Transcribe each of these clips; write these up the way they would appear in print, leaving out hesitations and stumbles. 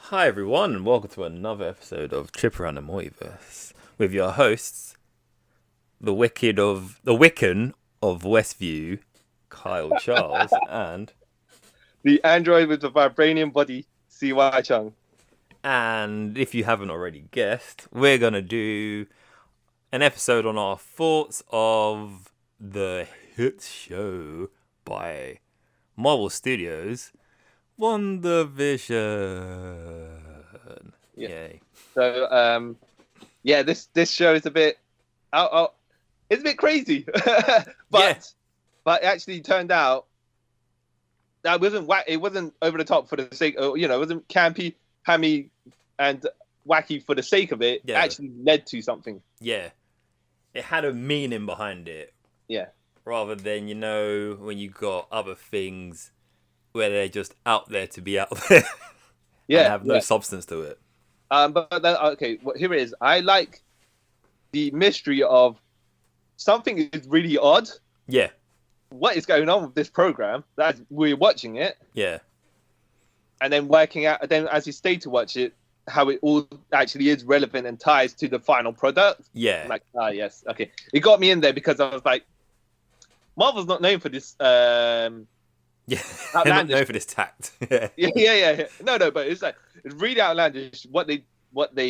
Hi everyone, and welcome to another episode of Trip Around the Multiverse with your hosts, the Wiccan of Westview, Kyle Charles, The android with the vibranium body, CY Chung. and if you haven't already guessed, we're gonna do an episode on our thoughts of the hit show by Marvel Studios, WandaVision. Yeah. Yay. So, this show is a bit, it's a bit crazy, but it actually turned out that it wasn't over the top for the sake, it wasn't campy, hammy, and wacky for the sake of it. Yeah. It actually led to something. Yeah. It had a meaning behind it. Yeah. Rather than, when you got other things where they're just out there to be out there. Yeah. And have no substance to it. Here it is. I like the mystery of something is really odd. Yeah. What is going on with this program? That we're watching it. Yeah. And then working out, then as you stay to watch it, how it all actually is relevant and ties to the final product. Yeah. I'm like, yes, okay. It got me in there because I was like, Marvel's not known for this. Yeah, they're not known for this tact. yeah. No, but it's really outlandish what they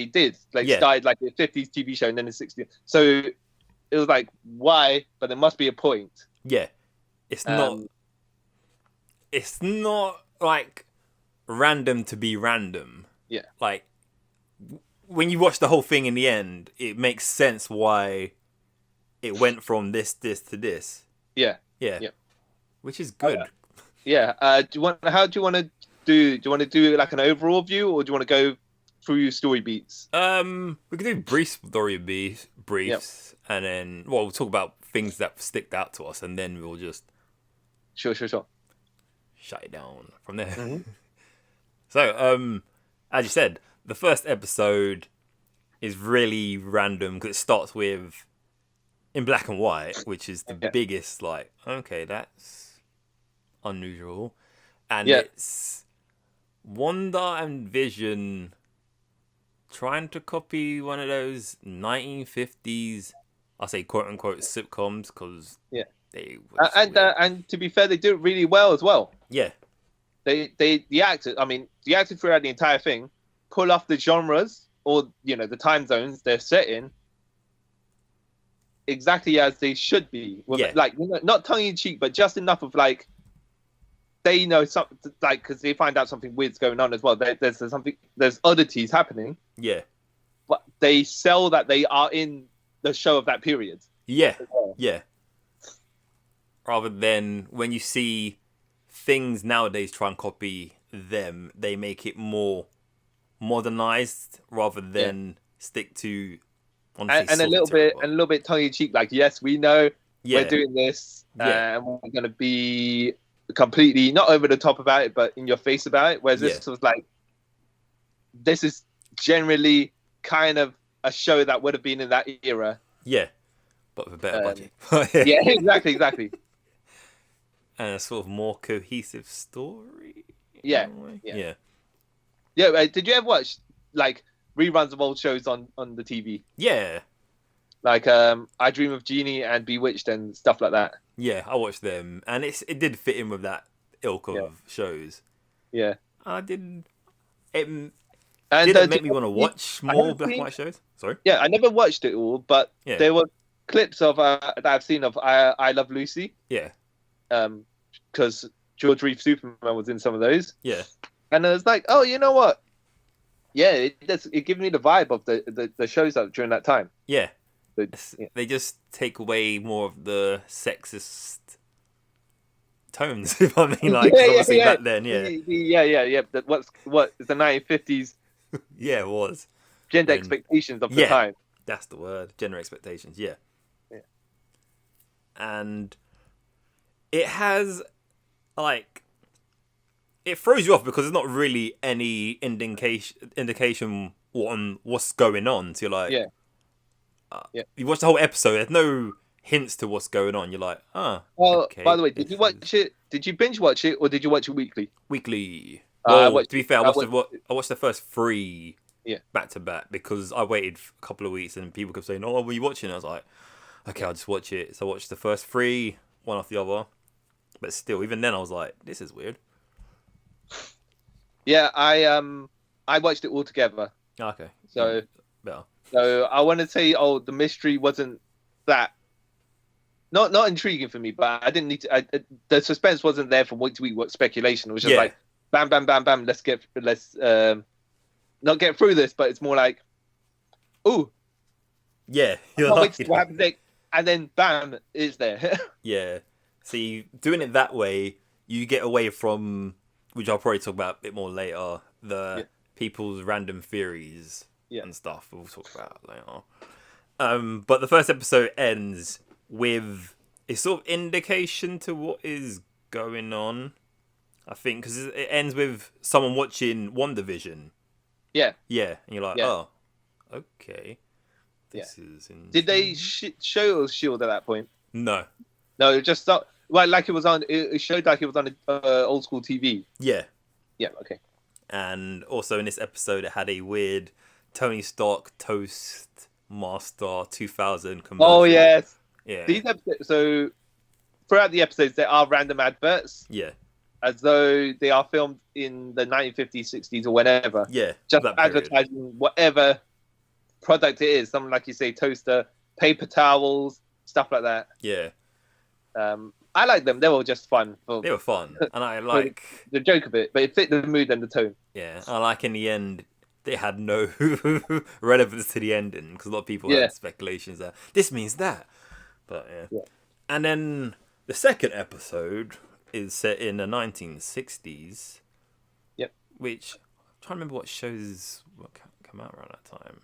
did. Started like a 50s TV show and then a 60s. So it was like, why? But there must be a point. Yeah, it's not. It's not like random to be random. Yeah, like when you watch the whole thing in the end, it makes sense why it went from this to this. Yeah. Which is good. How do you want to do? Do you want to do like an overall view, or do you want to go through story beats? We can do brief story briefs, and then we'll talk about things that stick out to us, and then we'll just Sure. shut it down from there. Mm-hmm. So, as you said, the first episode is really random because it starts with in black and white, which is the biggest. Like, okay, that's unusual, and it's Wanda and Vision trying to copy one of those 1950s, I'll say quote unquote sitcoms, because they and to be fair, they do it really well as well. Yeah, the actors throughout the entire thing pull off the genres or the time zones they're set in exactly as they should be. Not tongue in cheek, but just enough of like. They know something, like, because they find out something weird's going on as well. There's oddities happening. Yeah, but they sell that they are in the show of that period. Yeah. Rather than when you see things nowadays try and copy them, they make it more modernized rather than stick to. And a little bit tongue in cheek. Like, yes, we know we're doing this, and we're going to be completely not over the top about it, but in your face about it. Whereas this was like, this is generally kind of a show that would have been in that era. Yeah, but with a better budget. Yeah, exactly. And a sort of more cohesive story. Yeah. Did you ever watch like reruns of old shows on the TV? Yeah. Like I Dream of Jeannie and Bewitched and stuff like that. Yeah, I watched them, and it did fit in with that ilk of shows. Yeah, I did. It make me want to watch more black and white shows. Sorry. Yeah, I never watched it all, but there were clips of that I've seen of I Love Lucy. Yeah. Because George Reeves Superman was in some of those. Yeah. And I was like, oh, you know what? Yeah, it gives me the vibe of the shows that during that time. Yeah. They just take away more of the sexist tones, if I mean, like, obviously back then, What is the 1950s? Yeah, it was. Gender expectations of the time. That's the word. Gender expectations, yeah. And it has, like, it throws you off because there's not really any indication on what's going on. So you're like, you watch the whole episode. There's no hints to what's going on. You're like, Well, okay, by the way, did you watch it? Did you binge watch it or did you watch it weekly? Weekly. Well, to be fair, I watched the first 3 back to back because I waited a couple of weeks and people kept saying, "Oh, were you watching?" I was like, "Okay, I'll just watch it." So I watched the first 3, one after the other. But still, even then, I was like, "This is weird." Yeah, I watched it all together. Okay. So better. So I want to say, the mystery wasn't that not intriguing for me, but I didn't need to. The suspense wasn't there from week to week. What speculation? It was just like bam, bam, bam, bam. Let's not get through this, but it's more like, ooh, you're like, what happens next, and then bam, it's there. Yeah. See, doing it that way, you get away from, which I'll probably talk about a bit more later, the people's random theories and stuff. We'll talk about later. But the first episode ends with a sort of indication to what is going on. I think because it ends with someone watching WandaVision. Yeah, and you're like, oh, okay. This is. Did they show Shield at that point? No, it just stopped. Well, like it was on. It showed like it was on old school TV. Yeah. Okay. And also in this episode, it had a weird Tony Stark Toastmaster 2000 commercial. Oh yes. Yeah. These episodes. So throughout the episodes, there are random adverts. Yeah. As though they are filmed in the 1950s, 60s, or whenever. Yeah. Just advertising whatever product it is. Something like you say, toaster, paper towels, stuff like that. Yeah. I like them. They were just fun. They were fun, and I like the joke of it, but it fit the mood and the tone. Yeah, I like in the end they had no relevance to the ending because a lot of people had speculations that this means that. But yeah. And then the second episode is set in the 1960s. Yep. Which I'm trying to remember what shows come out around that time.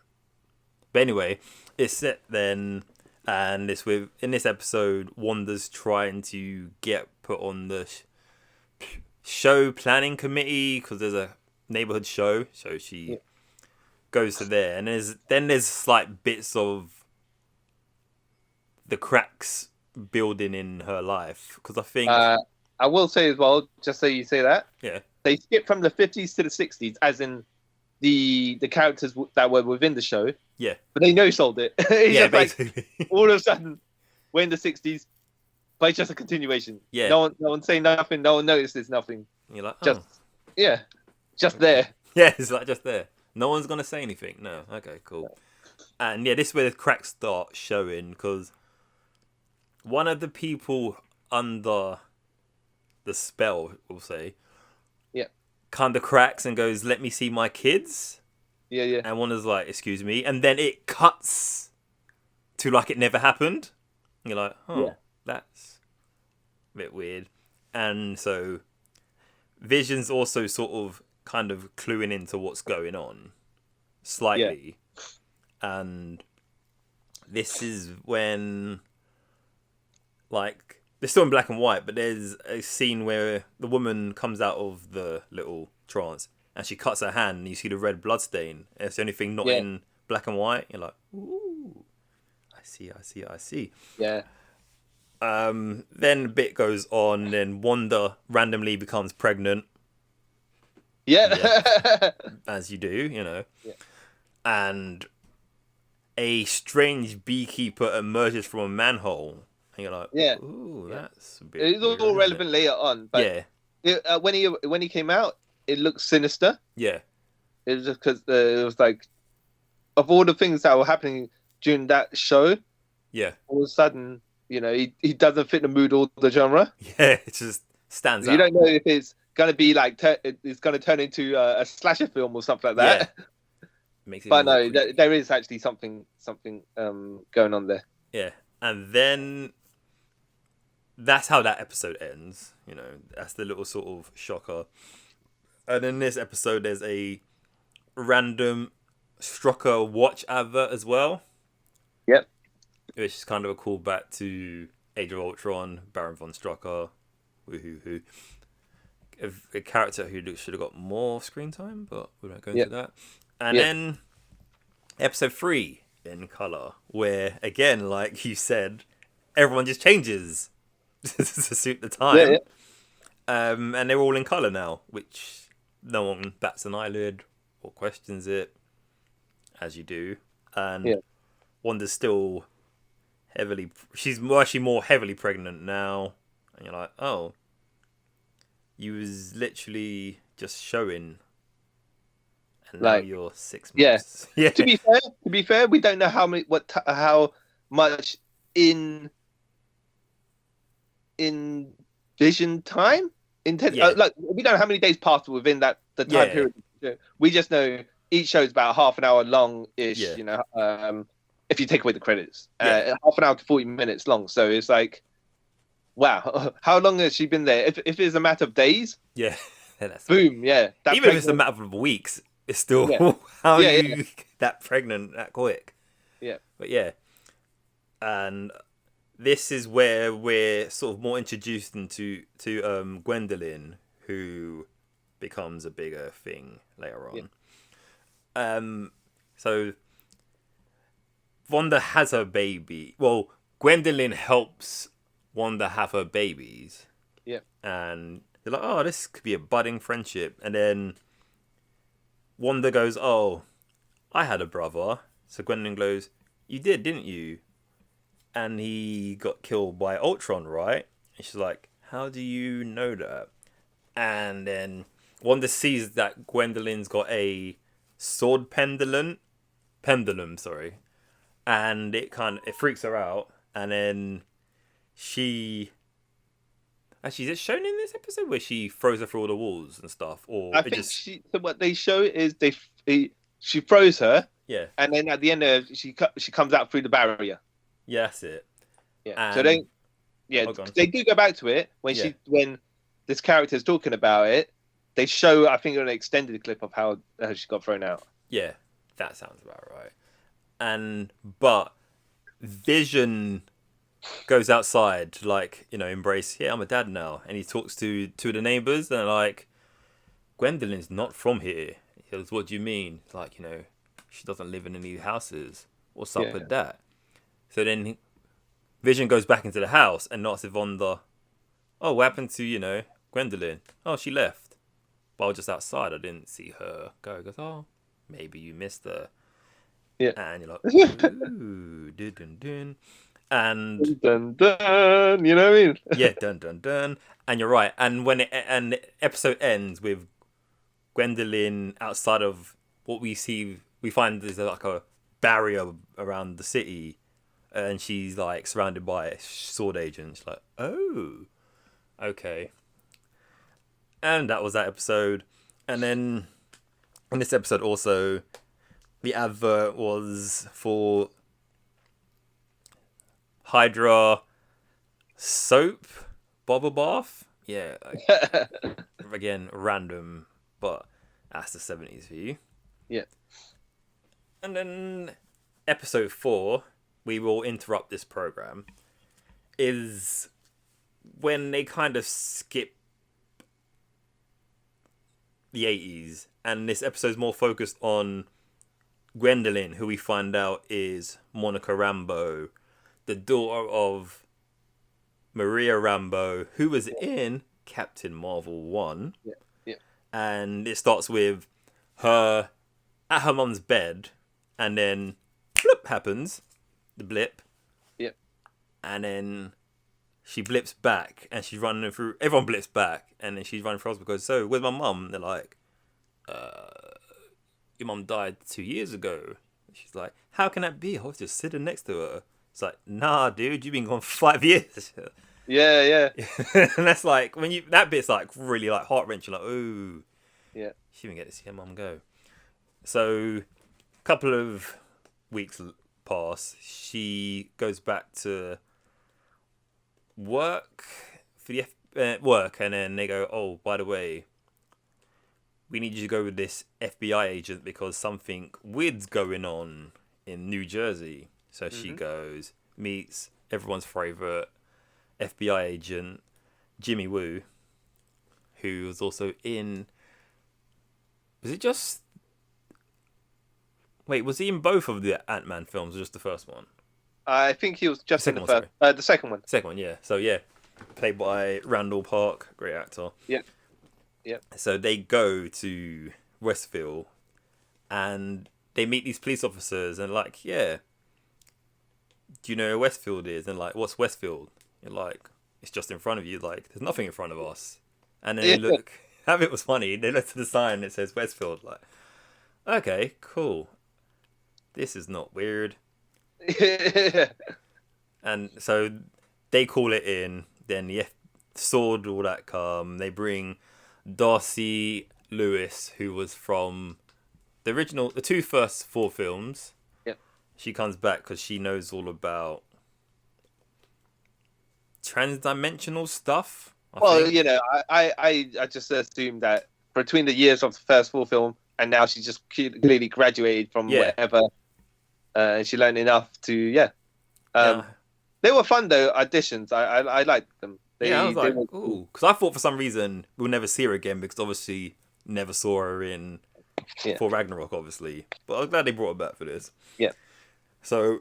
But anyway, it's set then. And in this episode, Wanda's trying to get put on the show planning committee because there's a neighborhood show. So she goes to there, and there's like bits of the cracks building in her life because I think I will say as well, just so you say that, they skip from the 50s to the 60s, as in the characters that were within the show. Yeah. But they no-sold it. Basically. Like, all of a sudden, we're in the 60s, but it's just a continuation. Yeah. No one saying nothing. No one notices nothing. And you're like, just there. Yeah, it's like just there. No one's going to say anything. No. Okay, cool. And this is where the cracks start showing because one of the people under the spell, we'll say, kind of cracks and goes, "Let me see my kids." Yeah. And one is like, "Excuse me," and then it cuts to like it never happened. And you're like, that's a bit weird. And so Vision's also sort of kind of cluing into what's going on slightly. And this is when, like, they're still in black and white, but there's a scene where the woman comes out of the little trance and she cuts her hand and you see the red blood stain. It's the only thing not in black and white. You're like, ooh, I see. Yeah. Then a bit goes on, then Wanda randomly becomes pregnant. Yeah. As you do, you know. Yeah. And a strange beekeeper emerges from a manhole. And you're like, ooh, that's a bit It's all relevant later on. But when he came out, it looked sinister. Yeah. It was just because it was like, of all the things that were happening during that show, all of a sudden, you know, he doesn't fit the mood or the genre. Yeah, it just stands out. You don't know if it's going to be like, it's going to turn into a slasher film or something like that. Yeah. Makes it but no, there is actually something going on there. Yeah. And then that's how that episode ends. You know, that's the little sort of shocker. And in this episode, there's a random Strucker watch advert as well. Yep. Which is kind of a callback to Age of Ultron, Baron von Strucker, woohoo. A character who should have got more screen time, but we won't go into that. And then episode 3 in colour, where again, like you said, everyone just changes to suit the time. And they're all in colour now, which no one bats an eyelid or questions it, as you do. And Yeah. Wanda's still she's actually more heavily pregnant now. And you're like, oh, you was literally just showing, and now you're 6 months. Yeah. To be fair, we don't know how much in Vision time. We don't know how many days passed within the time period. We just know each show is about half an hour long ish. Yeah. You know, if you take away the credits, half an hour to 40 minutes long. So it's like, wow, how long has she been there? If it's a matter of days, boom, even if it's a matter of weeks, it's still how you get that pregnant that quick. Yeah, but and this is where we're sort of more introduced into Gwendolyn, who becomes a bigger thing later on. So Wanda has her baby. Well, Gwendolyn helps Wanda have her babies. Yeah. And they're like, oh, this could be a budding friendship. And then Wanda goes, oh, I had a brother. So Gwendolyn goes, you did, didn't you? And he got killed by Ultron, right? And she's like, how do you know that? And then Wanda sees that Gwendolyn's got a sword pendulum, and it freaks her out. And then she... Actually, is it shown in this episode where she throws her through all the walls and stuff? Or I think so what they show is she throws her. Yeah. And then at the end, she comes out through the barrier. Yeah, that's it. Yeah. So they do go back to it when this character is talking about it. They show, I think, an extended clip of how she got thrown out. Yeah, that sounds about right. But Vision goes outside to, like, you know, embrace, I'm a dad now. And he talks to two of the neighbours, and they're like, Gwendolyn's not from here. He goes, what do you mean? It's like, you know, she doesn't live in any houses. What's up with that? So then Vision goes back into the house and knocks Wanda. Oh, what happened to, you know, Gwendolyn? Oh, she left. But I was just outside. I didn't see her go. He goes, oh, maybe you missed her. Yeah. And you're like, ooh, dun dun dun. And dun dun, you know what I mean? Yeah, dun dun dun. And you're right. And when the episode ends with Gwendolyn outside of what we see, we find there's like a barrier around the city, and she's like surrounded by sword agents. Like, oh, okay. And that was that episode. And then in this episode also, the advert was for Hydra soap bubble bath. Yeah. Again, random, but that's the 70s for you. Yeah. And then episode 4, we will interrupt this program, is when they kind of skip the 80s, and this episode is more focused on Gwendolyn, who we find out is Monica Rambeau, the daughter of Maria Rambeau, who was in Captain Marvel 1. Yeah. And it starts with her at her mum's bed, and then blip happens, the blip. Yep. And then she blips back, and she's running through. Everyone blips back, and then she's running through hospital. Goes, so where's my mum? They're like, your mum died 2 years ago. She's like, how can that be? I was just sitting next to her. It's like, nah, dude, you've been gone for 5 years. Yeah. And that's like that bit's like really like heart wrenching. Like, ooh, yeah, she didn't get to see her mum go. So, a couple of weeks pass. She goes back to work for the work, and then they go, oh, by the way, we need you to go with this FBI agent because something weird's going on in New Jersey. So she goes, meets everyone's favourite FBI agent, Jimmy Woo, who was also in... Was he in both of the Ant-Man films or just the first one? I think he was just in the first. The second one. Second one, yeah. So, yeah. Played by Randall Park, great actor. Yeah. Yep. So they go to Westville, and they meet these police officers, and like, yeah, do you know where Westfield is? And like, what's Westfield? You're like, it's just in front of you. Like, there's nothing in front of us. And then they look. That bit was funny. They look to the sign and it says Westfield. Like, okay, cool. This is not weird. And so they call it in. Then the Sword, all that come. They bring Darcy Lewis, who was from the first 4 films. Yep. She comes back because she knows all about transdimensional stuff. I think. You know, I just assumed that between the years of the first 4 film and now she's just clearly graduated from whatever, and she learned enough to They were fun though, auditions. I liked them. I was like, ooh, because I thought for some reason we'll never see her again because obviously never saw her in for Ragnarok, obviously. But I was glad they brought her back for this. Yeah. So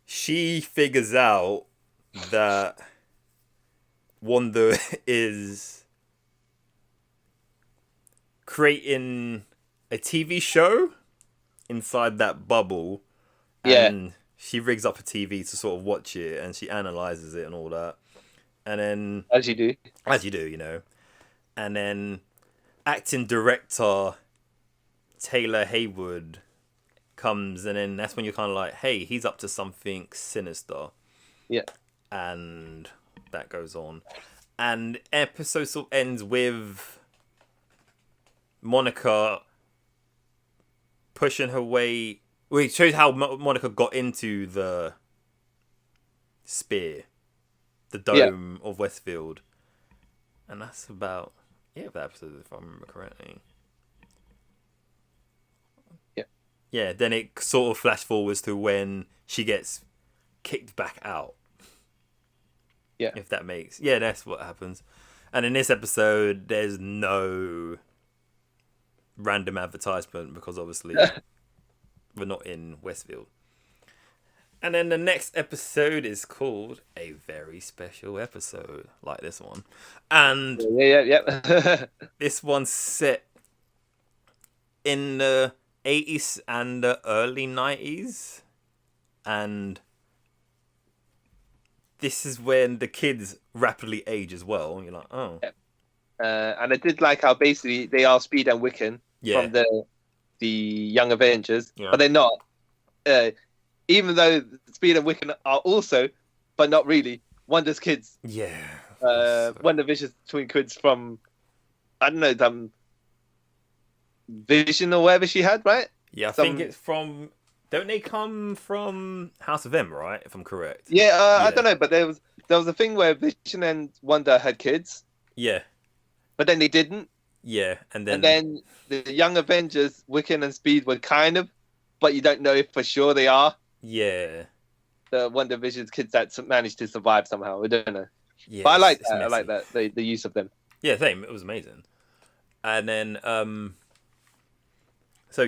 she figures out that Wanda is creating a TV show inside that bubble. And she rigs up a TV to sort of watch it, and she analyzes it and all that. And then, as you do, you know. And then acting director Taylor Haywood comes, and then that's when you're kind of like, hey, he's up to something sinister. Yeah. And that goes on. And episode sort of ends with Monica pushing her way. Well, it shows how Monica got into the spear, the dome of Westfield. And that's about the episode, if I remember correctly. Yeah. Yeah, then it sort of flash forwards to when she gets kicked back out. Yeah. If that makes... Yeah, that's what happens. And in this episode, there's no random advertisement because obviously we're not in Westfield. And then the next episode is called A Very Special Episode, like this one. And this one's set in the 80s and the early 90s. And this is when the kids rapidly age as well. And you're like, oh. And I did like how basically they are Speed and Wiccan from the Young Avengers, but they're not. Even though Speed and Wiccan are also, but not really, Wanda's kids. Yeah. Wandavision's twin kids from, I don't know, Vision or whatever she had, right? Yeah, I think it's from... Don't they come from House of M, right? If I'm correct. Yeah, I don't know, but there was a thing where Vision and Wanda had kids. Yeah. But then they didn't. Yeah, and then the Young Avengers, Wiccan and Speed were kind of, but you don't know if for sure they are. Yeah. The WandaVision's kids that managed to survive somehow. I don't know. Yeah, but I like that. I like that, the use of them. Yeah, same. It was amazing. And then, so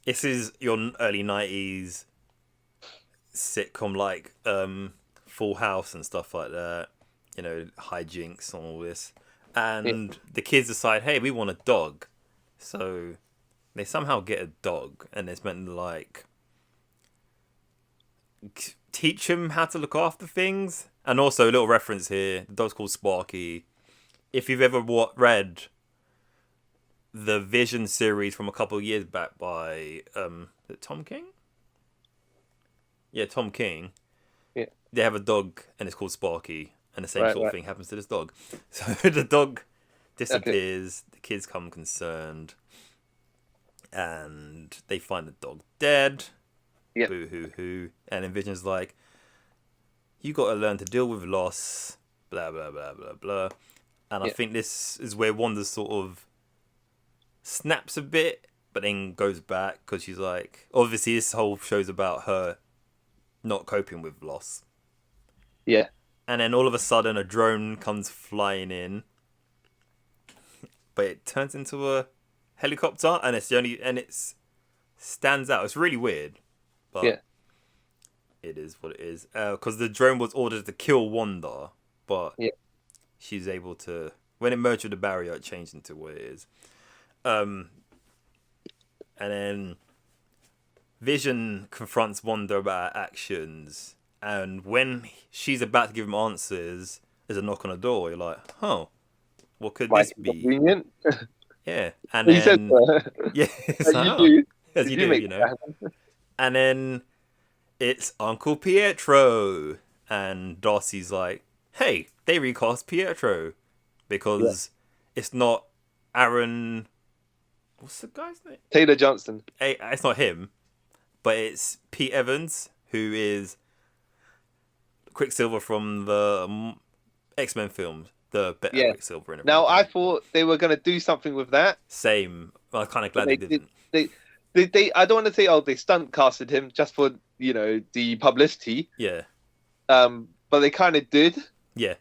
this is your early 90s sitcom like Full House and stuff like that. You know, hijinks and all this. And the kids decide, hey, we want a dog. So they somehow get a dog, and it's meant to like teach him how to look after things. And also a little reference here, the dog's called Sparky. If you've ever read the Vision series from a couple of years back by is it Tom King? Yeah, Tom King. Yeah. They have a dog and it's called Sparky, and the same sort of thing happens to this dog. So the dog disappears, the kids come concerned, and they find the dog dead. Yep. Boo hoo hoo. And then Vision's like, you got to learn to deal with loss, blah blah blah blah blah. And I think this is where Wanda sort of snaps a bit, but then goes back because she's like, obviously this whole show's about her not coping with loss. Yeah. And then all of a sudden a drone comes flying in, but it turns into a helicopter, and it stands out. It's really weird, but it is what it is. Because the drone was ordered to kill Wanda, but she's able to When it merged with the barrier, it changed into what it is. And then Vision confronts Wanda about her actions, and when she's about to give him answers, there's a knock on the door. You're like, "Oh, what could this be?" Convenient. Yeah, and He said, then yeah, it's like, you oh, do. as you do, you know. And then it's Uncle Pietro, and Darcy's like, "Hey, they recast Pietro because it's not Aaron. What's the guy's name? Taylor Johnson. Hey, it's not him, but it's Pete Evans, who is Quicksilver from the X-Men films, the better Quicksilver. And now, I thought they were going to do something with that. Same. I'm kind of glad they didn't. They I don't want to say, they stunt casted him just for, the publicity. Yeah. But they kind of did. Yeah.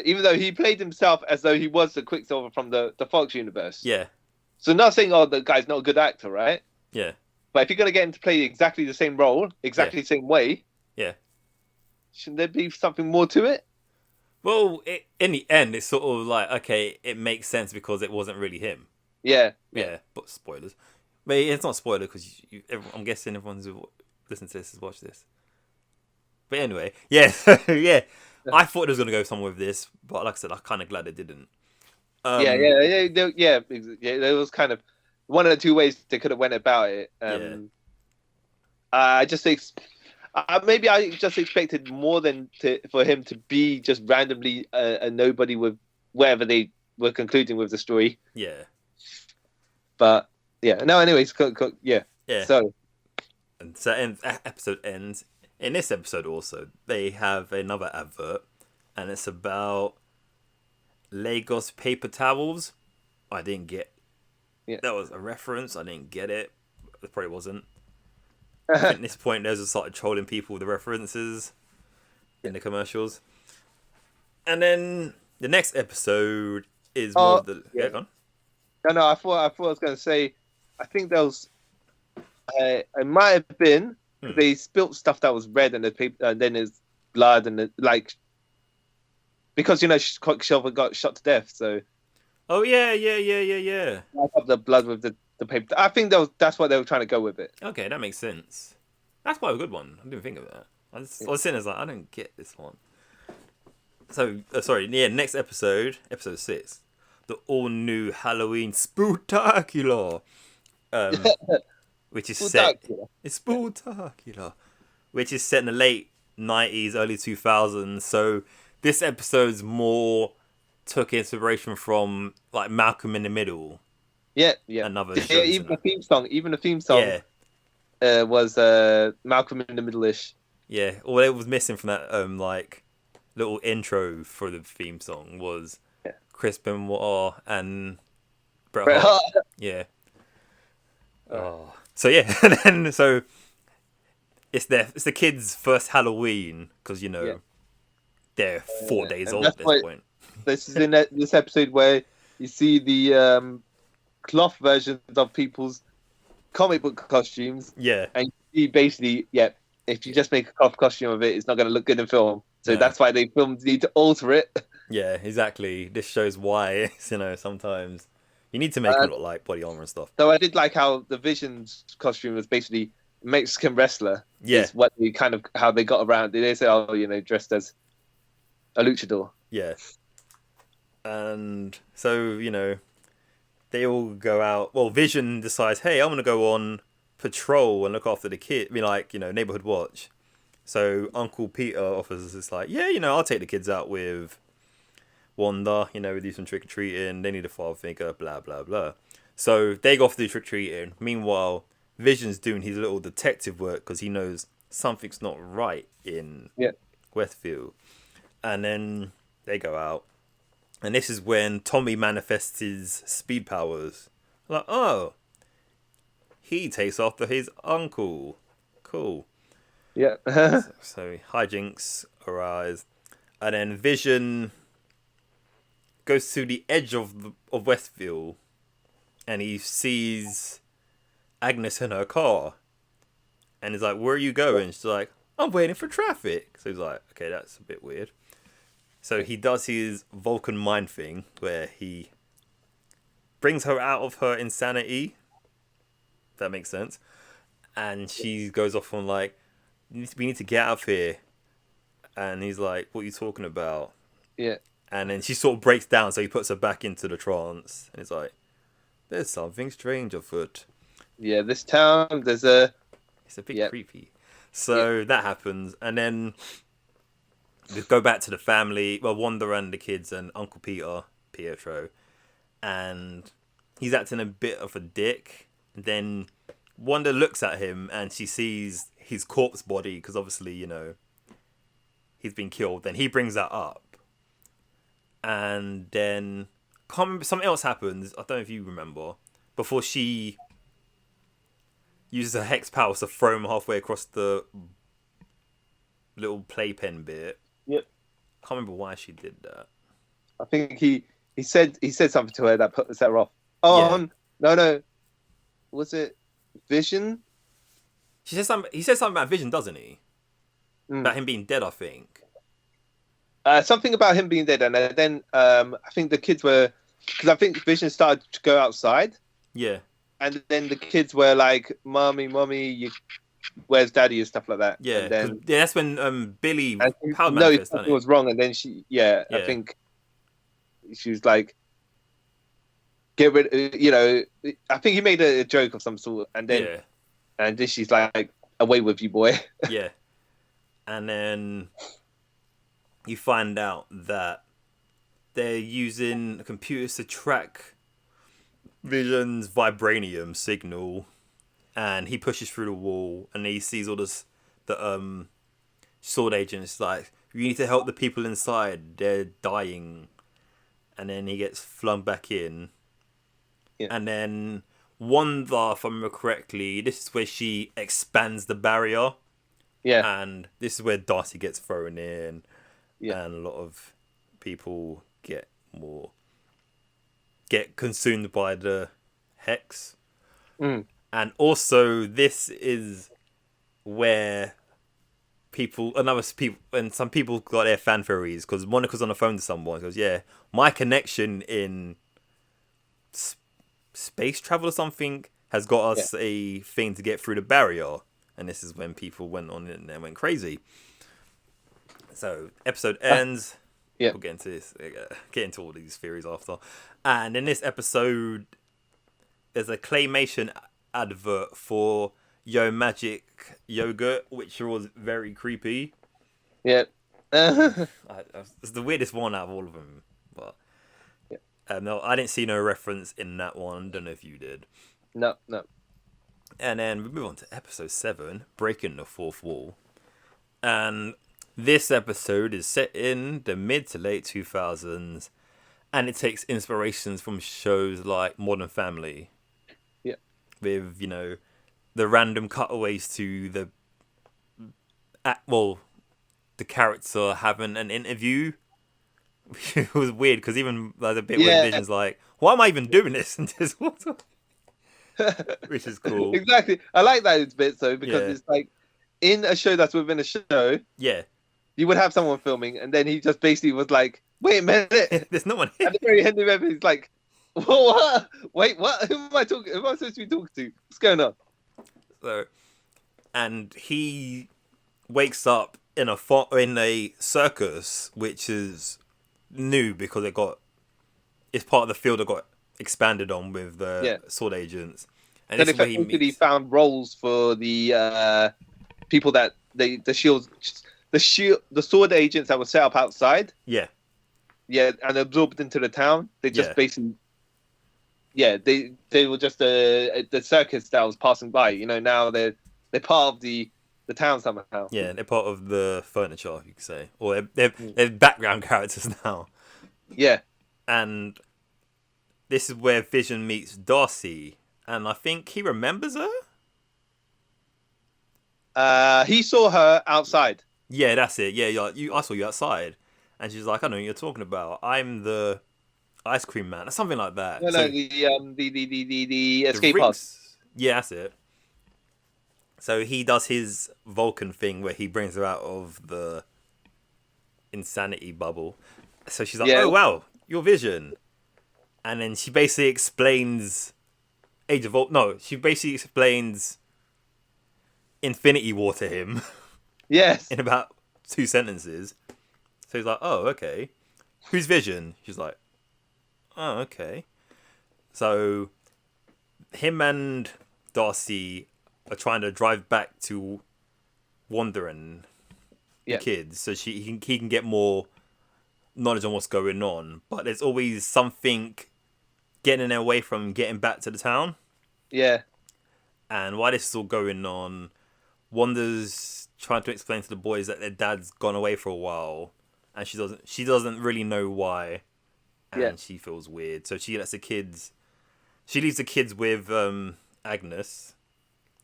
Even though he played himself as though he was the Quicksilver from the Fox universe. Yeah. So not saying, the guy's not a good actor, right? Yeah. But if you're going to get him to play exactly the same role, exactly the same way, shouldn't there be something more to it? Well, in the end, it's sort of like, okay, it makes sense because it wasn't really him. Yeah. Yeah, but spoilers. But it's not spoiler because I'm guessing everyone who's listening to this has watched this. But anyway, yeah. I thought it was going to go somewhere with this, but like I said, I'm kind of glad it didn't. There was kind of one of the two ways they could have went about it. I just maybe I just expected more for him to be just randomly a nobody with wherever they were concluding with the story. Yeah. But no. Anyways, yeah. So episode ends. In this episode, also they have another advert, and it's about Lagos paper towels. I didn't get. Yeah. That was a reference. I didn't get it. It probably wasn't. I think at this point, they just started trolling people with the references in the commercials. And then the next episode is more of the... Yeah, go on. No, I thought I was going to say, I think there was... it might have been, they spilt stuff that was red and the paper, and then there's blood and because, Quicksilver got shot to death, so... Oh, yeah. Up the blood with the paper. I think that's what they were trying to go with it. Okay, that makes sense. That's quite a good one. I didn't think of that. I was sitting there like, I don't get this one. So, next episode 6, the all-new Halloween Spooktacular, which is set... It's Spooktacular. Which is set in the late 90s, early 2000s. So, this episode's more took inspiration from, like, Malcolm in the Middle. Yeah. Another even the theme song was Malcolm in the Middle-ish. Yeah, all it was missing from that little intro for the theme song was Chris Benoit and Bret Hart. Yeah. Oh. So yeah, and then it's the kids' first Halloween because they're 4 days old at this point. This is in this episode where you see the cloth versions of people's comic book costumes. Yeah. And you basically, if you just make a cloth costume of it, it's not going to look good in film. So that's why they films need to alter it. Yeah, exactly. This shows why, sometimes you need to make it look like body armor and stuff. So I did like how the Vision's costume was basically Mexican wrestler. Yeah. Is what they how they got around. They say, dressed as a luchador. Yeah. And so, they all go out. Well, Vision decides, hey, I'm going to go on patrol and look after the kid. Neighborhood watch. So Uncle Peter offers this I'll take the kids out with Wanda. We do some trick-or-treating. They need a father figure, blah, blah, blah. So they go off to do trick-or-treating. Meanwhile, Vision's doing his little detective work because he knows something's not right in Westfield. And then they go out. And this is when Tommy manifests his speed powers. Like, oh, he takes after his uncle. Cool. Yeah. So hijinks arise. And then Vision goes to the edge of Westfield. And he sees Agnes in her car. And he's like, where are you going? She's like, I'm waiting for traffic. So he's like, okay, that's a bit weird. So he does his Vulcan mind thing where he brings her out of her insanity. If that makes sense. And she goes off on like, we need to get out of here. And he's like, what are you talking about? Yeah. And then she sort of breaks down, so he puts her back into the trance. And it's like, there's something strange afoot. Yeah, this town, it's a bit creepy. So that happens. And then we go back to the family. Well, Wanda and the kids and Uncle Pietro. And he's acting a bit of a dick. Then Wanda looks at him and she sees his corpse body, because obviously, you know, he's been killed. Then he brings that up. And then something else happens. I don't know if you remember. Before she uses her hex powers to throw him halfway across the little playpen bit. Yep. Can't remember why she did that. I think he said something to her that set her off. Oh, yeah. No. Was it Vision? He says something about Vision, doesn't he? About him being dead, I think. Something about him being dead, and then I think the kids were, because I think Vision started to go outside. Yeah. And then the kids were like, "Mommy, where's Daddy?" and stuff like that. Yeah. And then, that's when Billy powered manifest, something was wrong, and then I think she was like, "Get rid." You know, I think he made a joke of some sort, and then she's like, "Away with you, boy." Yeah. And then you find out that they're using computers to track Vision's vibranium signal, and he pushes through the wall, and he sees all the sword agents like, you need to help the people inside, they're dying. And then he gets flung back in. Yeah. And then Wanda, if I remember correctly, this is where she expands the barrier. Yeah. And this is where Darcy gets thrown in. Yeah. And a lot of people get consumed by the hex. And also this is where some people got their fan theories, because Monica's on the phone to someone, goes, yeah, my connection in space travel or something has got us a thing to get through the barrier. And this is when people went on it and they went crazy. So episode ends. We'll get into this. Get into all these theories after. And in this episode, there's a claymation advert for Yo Magic yogurt, which was very creepy. Yeah. It's the weirdest one out of all of them. But no, I didn't see no reference in that one. Don't know if you did. No. And then we move on to episode 7, Breaking the Fourth Wall. And this episode is set in the mid to late 2000s, and it takes inspirations from shows like Modern Family. Yeah. With, you know, the random cutaways to the character having an interview. It was weird, because even like the bit where Vision's like, why am I even doing this? And just which is cool. Exactly. I like that bit though, because it's like, in a show that's within a show, you would have someone filming, and then he just basically was like, wait a minute, there's no one here. At the very end of it, he's like, what? Wait, what? Who am I supposed to be talking to? What's going on? So, and he wakes up in a circus, which is new because it's part of the field that got expanded on with the sword agents. And then he found roles for the people that the sword agents that were set up outside. Yeah, and absorbed into the town. They just basically, they were just the circus that was passing by. You know, now they're part of the town somehow. Yeah, they're part of the furniture, you could say, or they're background characters now. Yeah, and this is where Vision meets Darcy, and I think he remembers her. He saw her outside. Yeah, that's it. Yeah, I saw you outside, and she's like, I know what you're talking about. I'm the ice cream man, or something like that. No, the escape pods. Yeah, that's it. So he does his Vulcan thing where he brings her out of the insanity bubble. So she's like, "Oh wow, your vision," and then she basically explains she basically explains Infinity War to him. Yes. In about 2 sentences. So he's like, "Oh, okay. Whose vision?" She's like, "Oh, okay." So him and Darcy are trying to drive back to Wanda and the kids, so he can get more knowledge on what's going on. But there's always something getting their way from getting back to the town. Yeah. And while this is all going on, Wanda's trying to explain to the boys that their dad's gone away for a while, and she doesn't really know why, and she feels weird. So she leaves the kids with Agnes,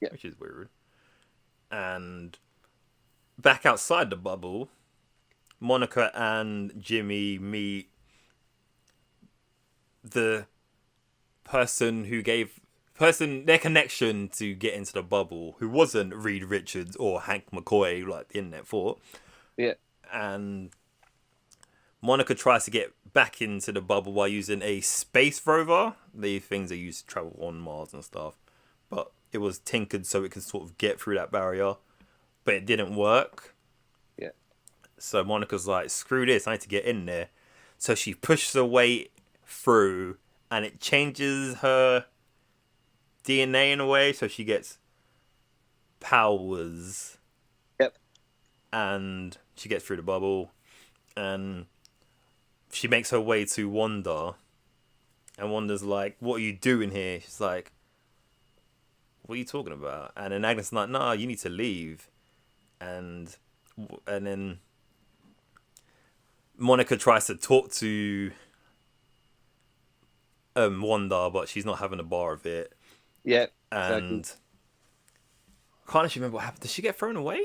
which is weird. And back outside the bubble, Monica and Jimmy meet the their connection to get into the bubble, who wasn't Reed Richards or Hank McCoy like the internet thought. Yeah. And Monica tries to get back into the bubble by using a space rover, the things they use to travel on Mars and stuff. But it was tinkered so it could sort of get through that barrier, but it didn't work. Yeah. So Monica's like, "Screw this, I need to get in there." So she pushes her way through, and it changes her DNA in a way, so she gets powers. Yep. And she gets through the bubble, and she makes her way to Wanda, and Wanda's like, "What are you doing here?" She's like, "What are you talking about?" And then Agnes is like, "Nah, you need to leave." And then Monica tries to talk to Wanda, but she's not having a bar of it. Yeah. And exactly. I can't actually remember what happened. Did she get thrown away?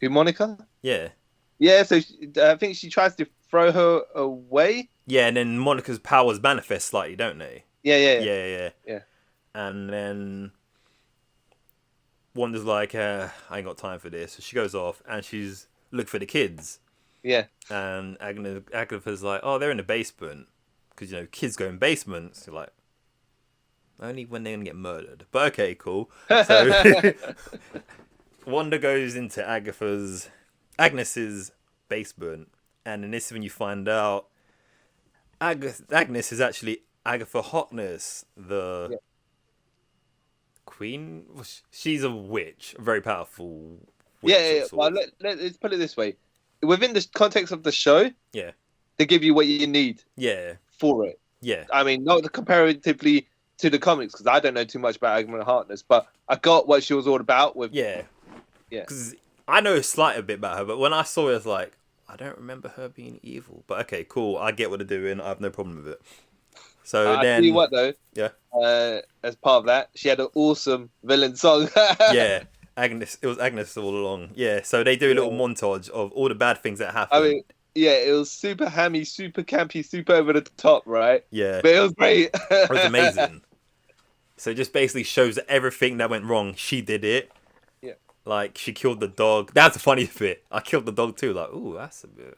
Who, Monica? Yeah. Yeah, so I think she tries to throw her away. Yeah, and then Monica's powers manifest slightly, don't they? Yeah. And then Wanda's like, "I ain't got time for this." So she goes off, and she's looking for the kids. Yeah. And Agatha's like, "Oh, they're in the basement." Because, kids go in basements. You're like, only when they're going to get murdered. But okay, cool. So Wanda goes into Agnes's basement. And then this is when you find out Agnes is actually Agatha Harkness, the queen. She's a witch, a very powerful witch. Yeah. Well, let's put it this way. Within the context of the show, they give you what you need for it. Yeah. I mean, not comparatively to the comics, because I don't know too much about Agatha Harkness, but I got what she was all about with... Yeah. Because I know a slight bit about her, but when I saw it, I was like, I don't remember her being evil. But okay, cool. I get what they're doing. I have no problem with it. So then... I'll tell you what, though. Yeah. As part of that, she had an awesome villain song. Yeah. Agnes. It was Agnes all along. Yeah. So they do a little montage of all the bad things that happened. I mean... Yeah, it was super hammy, super campy, super over the top, right? Yeah. But it was great. It was amazing. So it just basically shows that everything that went wrong, she did it. Yeah. Like, she killed the dog. That's the funny bit. I killed the dog too. Like, ooh, that's a bit...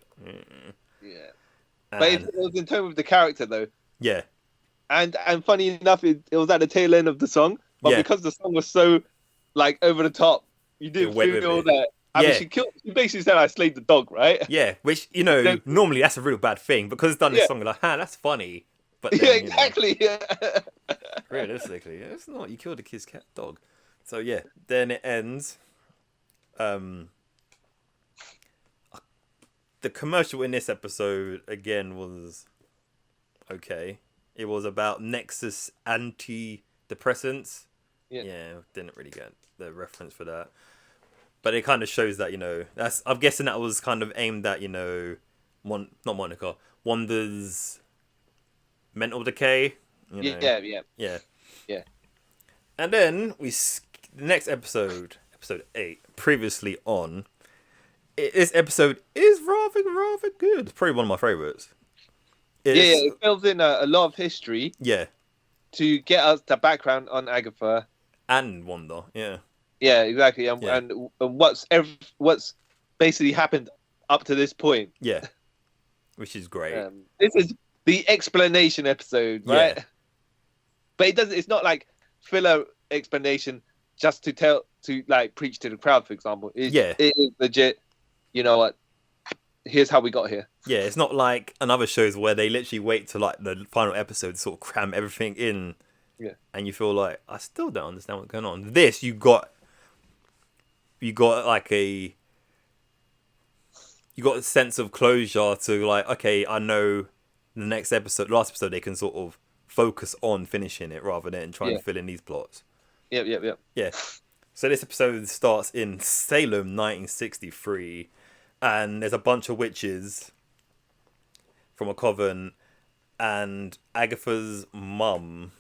Yeah. But it was in tone with the character, though. Yeah. And funny enough, it was at the tail end of the song. But because the song was so, like, over the top, you didn't feel that... I mean, she basically said, "I slayed the dog," right? Yeah, which, normally that's a real bad thing. Because it's done this song, you're like, that's funny. But then, exactly. Realistically, it's not. You killed a kid's dog. So, yeah. Then it ends. The commercial in this episode, again, was okay. It was about Nexus antidepressants. Yeah, didn't really get the reference for that. But it kind of shows that, I'm guessing that was kind of aimed at, not Monica, Wanda's mental decay. Yeah. And then the next episode 8, previously on, this episode is rather good. It's probably one of my favourites. It fills in a lot of history. Yeah. To get us the background on Agatha. And Wanda, yeah. Yeah, exactly. And what's basically happened up to this point. Yeah, which is great. This is the explanation episode, right? Yeah. But it doesn't. It's not like filler explanation just to like preach to the crowd, for example. It is legit. You know what? Here's how we got here. Yeah, it's not like another shows where they literally wait to like the final episode to sort of cram everything in. Yeah. And you feel like, I still don't understand what's going on. This, you got like you got a sense of closure to like, okay, I know the last episode, they can sort of focus on finishing it rather than trying to fill in these plots. Yep. Yeah. So this episode starts in Salem, 1963, and there's a bunch of witches from a coven, and Agatha's mum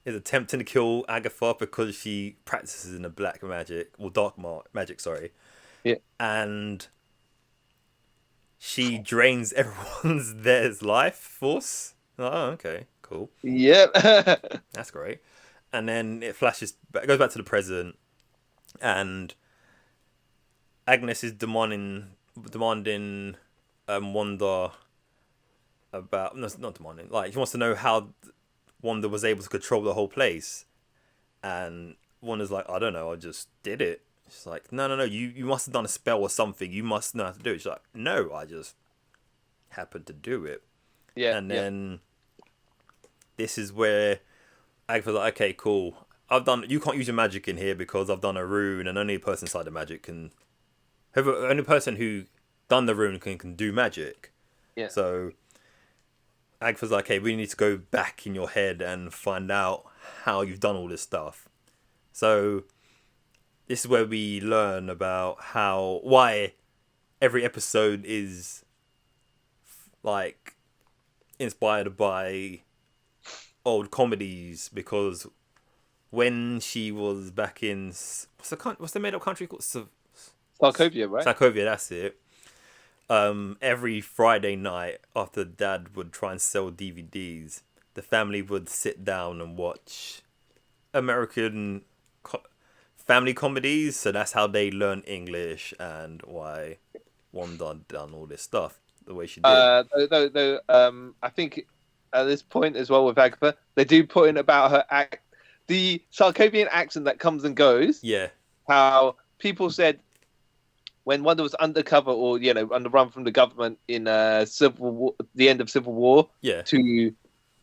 is attempting to kill Agatha because she practices in the black magic, or dark magic, sorry. Yeah. And she drains everyone's life force. Oh, okay, cool. Yep. That's great. And then it goes back to the present, and Agnes is demanding Wanda about, no, not demanding, like she wants to know how Wanda was able to control the whole place, and Wanda's like, I don't know, I just did it. She's like, no, you must have done a spell or something. You must know how to do it. She's like, no, I just happened to do it. Yeah. And then this is where Agatha's like, okay, cool. You can't use your magic in here because I've done a rune, and only a person inside the magic can. Only person who done the rune can do magic. Yeah. So Agatha's like, okay, we need to go back in your head and find out how you've done all this stuff. So this is where we learn about why every episode is like inspired by old comedies, because when she was back in what's the made up country called? Sarkovia, right? Sarkovia, that's it. Every Friday night after Dad would try and sell DVDs, the family would sit down and watch American family comedies. So that's how they learn English and why Wanda done all this stuff the way she did. I think at this point as well with Agatha, they do put in about her the Sarkovian accent that comes and goes. Yeah. How people said when Wanda was undercover or on the run from the government in Civil War, the end of Civil War, to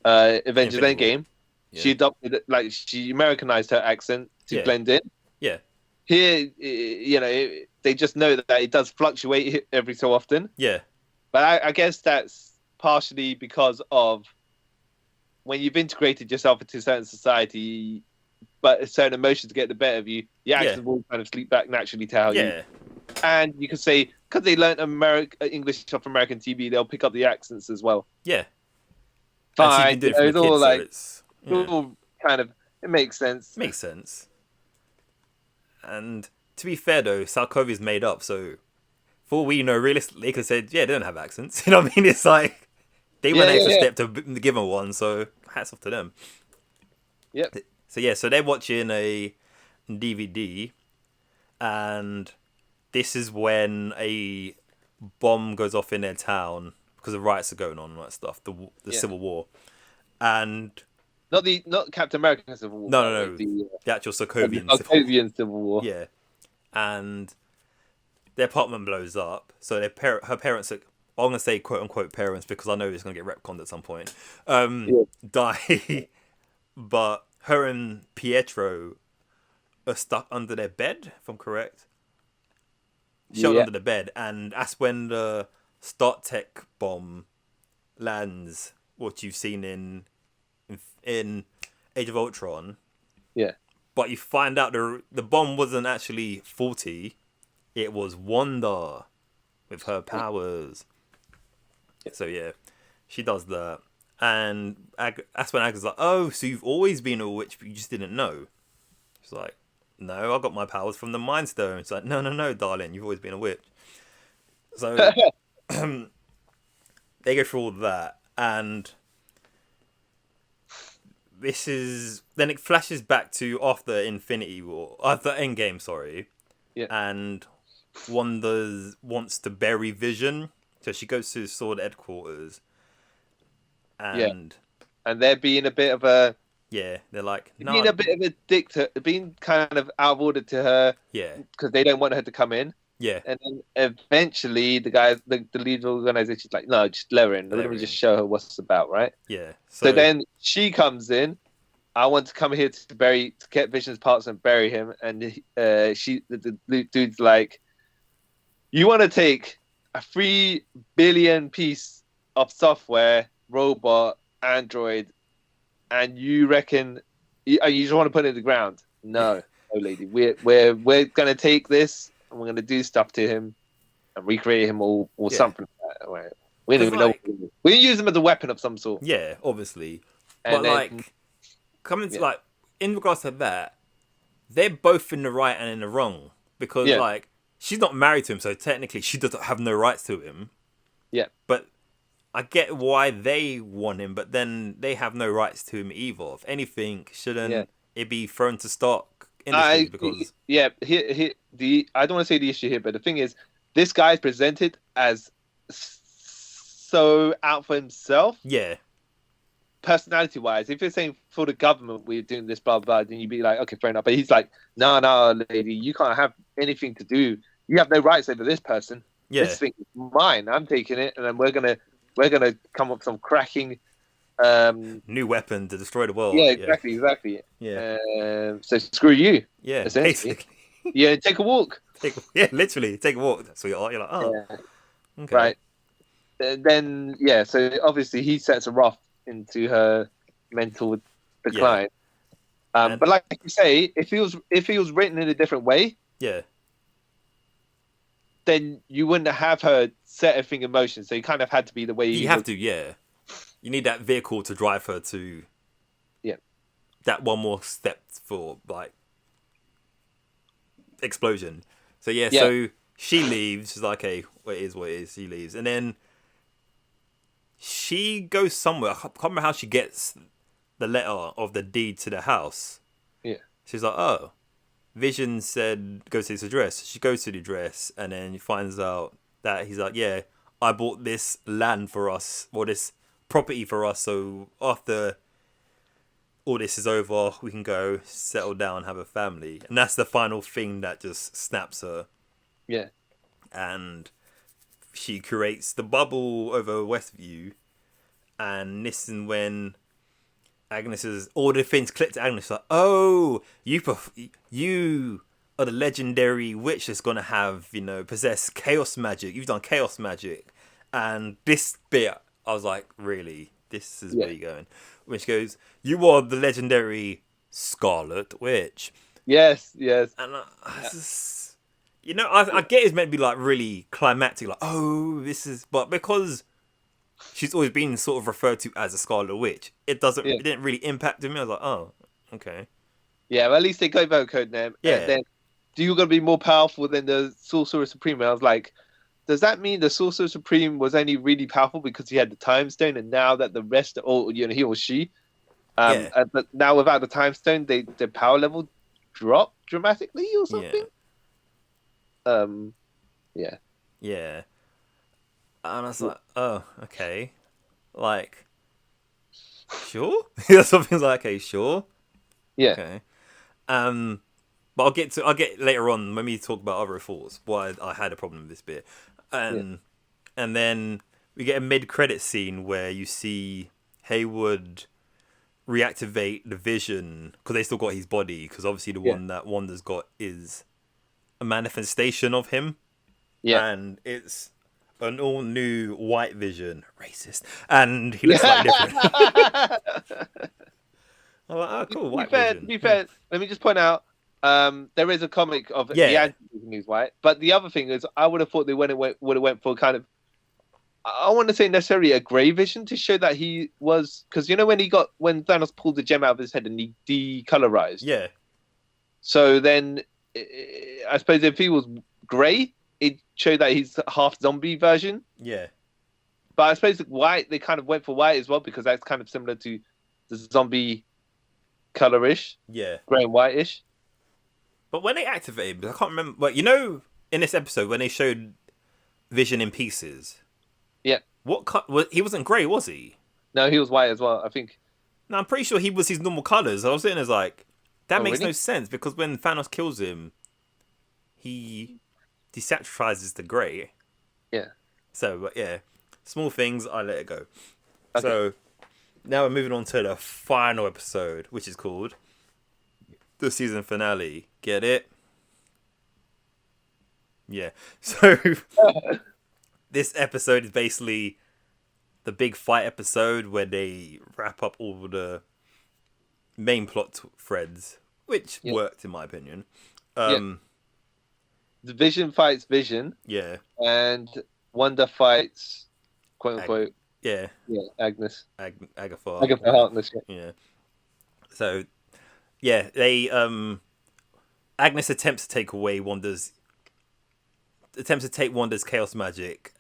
Avengers Endgame, she adopted it, like she Americanized her accent to blend in. Yeah. Here, they just know that it does fluctuate every so often. Yeah. But I guess that's partially because of when you've integrated yourself into a certain society, but certain emotions get the better of you, your accent will kind of sleep back naturally to how you. And you could say, because they learned English off American TV, they'll pick up the accents as well. Yeah. Fine. It's all like, all kind of, it makes sense. Makes sense. And to be fair though, Sarkovia's made up, so for all we know, realistically, they could have said, they don't have accents. You know what I mean? It's like, they went extra step to give them one, so hats off to them. Yep. So they're watching a DVD, and this is when a bomb goes off in their town because the riots are going on and all that stuff, the Civil War, and not Captain America Civil War. No. The actual Sokovian Civil War. Yeah, and their apartment blows up. So her parents, I'm gonna say quote unquote parents because I know it's gonna get retconned at some point. Die, but her and Pietro are stuck under their bed, if I'm correct. Shot under the bed, and that's when the Start Tech bomb lands. What you've seen in Age of Ultron. Yeah. But you find out the bomb wasn't actually faulty. It was Wanda with her powers. So yeah, she does that, and that's when Agatha's like, "Oh, so you've always been a witch, but you just didn't know." She's like, "No, I got my powers from the Mind Stone." It's like, no, darling, you've always been a witch. So they go through all that, and then it flashes back to after Endgame, sorry. Yeah. And Wanda wants to bury Vision, so she goes to Sword headquarters, and they're being a bit of a they're like being a bit of a dick to, being kind of out of order to her, because they don't want her to come in. Yeah. And then eventually the guy, the lead organization's like, no, just let her in. Let me just show her what's it's about, right? Yeah. So then she comes in. I want to come here to get Vision's parts and bury him. And the dude's like, you want to take a 3 billion piece of software, robot, android, and you reckon you just want to put it in the ground? No, lady. We're gonna take this and we're gonna do stuff to him and recreate him or something like that. Right? We don't even know. We use him as a weapon of some sort. Yeah, obviously. And but coming to in regards to that, they're both in the right and in the wrong, because she's not married to him, so technically she doesn't have no rights to him. Yeah. But I get why they want him, but then they have no rights to him either. If anything, shouldn't it be thrown to stock industries? Because I don't want to say the issue here, but the thing is, this guy is presented as so out for himself. Yeah. Personality wise, if you're saying for the government we're doing this, blah blah, then you'd be like, okay, fair enough. But he's like, no, lady, you can't have anything to do. You have no rights over this person. Yeah. This thing is mine. I'm taking it, and then we're gonna come up with some cracking new weapon to destroy the world. Yeah, exactly. Yeah. So screw you. Yeah, basically. Yeah, take a walk. Literally, take a walk. So you're like, oh, okay, right. Then so obviously he sets her off into her mental decline. But like you say, if he was written in a different way, then you wouldn't have her set everything in motion. So you kind of had to be the way you have to. Yeah, you need that vehicle to drive her to. Yeah, that one more step for explosion. So so she leaves. She's like, "Okay, what it is." She leaves, and then she goes somewhere. I can't remember how she gets the letter of the deed to the house. Yeah, she's like, "Oh." Vision said, go to this address. She goes to the address and then finds out that he's like, yeah, I bought this land for us, or this property for us, so after all this is over, we can go settle down, have a family. And that's the final thing that just snaps her. Yeah. And she creates the bubble over Westview, and this is when Agnes's all the things click to Agnes, like, oh, you are the legendary witch that's gonna have, possess chaos magic. You've done chaos magic, and this bit, I was like, really, this is where you're going. When she goes, you are the legendary Scarlet Witch. Yes. And I just, I get it's meant to be like really climactic, like, oh, this is, but because she's always been sort of referred to as a Scarlet Witch, it didn't really impact me. I was like, oh, okay. Yeah, well, at least they gave her a code name. Yeah. And then, you're going to be more powerful than the Sorcerer Supreme. And I was like, does that mean the Sorcerer Supreme was only really powerful because he had the Time Stone, and now that the rest, he or she, but now without the Time Stone, their power level dropped dramatically or something? Yeah. Yeah. And I was like, oh, okay. Like, sure? Something's like, okay, sure. Yeah. Okay. But I'll get later on when we talk about other thoughts why I had a problem with this bit. And then we get a mid-credit scene where you see Hayward reactivate the Vision, because they still got his body, because obviously the one that Wanda's got is a manifestation of him. Yeah. And it's an all new white Vision, racist, and he looks slightly different. I'm like, oh, cool, white Vision. To be fair, let me just point out, there is a comic of the anti-Vision who's white, but the other thing is, I would have thought they would have went for kind of, I want to say necessarily a grey Vision to show that he was, because when Thanos pulled the gem out of his head and he decolorized. Yeah. So then, I suppose if he was grey, it showed that he's half zombie version. Yeah. But I suppose white, they kind of went for white as well, because that's kind of similar to the zombie colorish. Yeah. Grey and whitish. But when they activated, I can't remember. But in this episode when they showed Vision in pieces. Yeah. He wasn't grey, was he? No, he was white as well, I think. No, I'm pretty sure he was his normal colours. I was sitting there like, that makes really? no sense because when Thanos kills him, he desaturates the grey. Yeah. So, but yeah, small things, I let it go. Okay. So, now we're moving on to the final episode, which is called the season finale. Get it? Yeah. So, this episode is basically the big fight episode where they wrap up all the main plot threads, which worked in my opinion. The Vision fights Vision. Yeah. And Wanda fights, quote unquote. Agnes. Agatha. Agatha Heartless. Yeah. So, yeah, they Agnes attempts to take Wanda's chaos magic,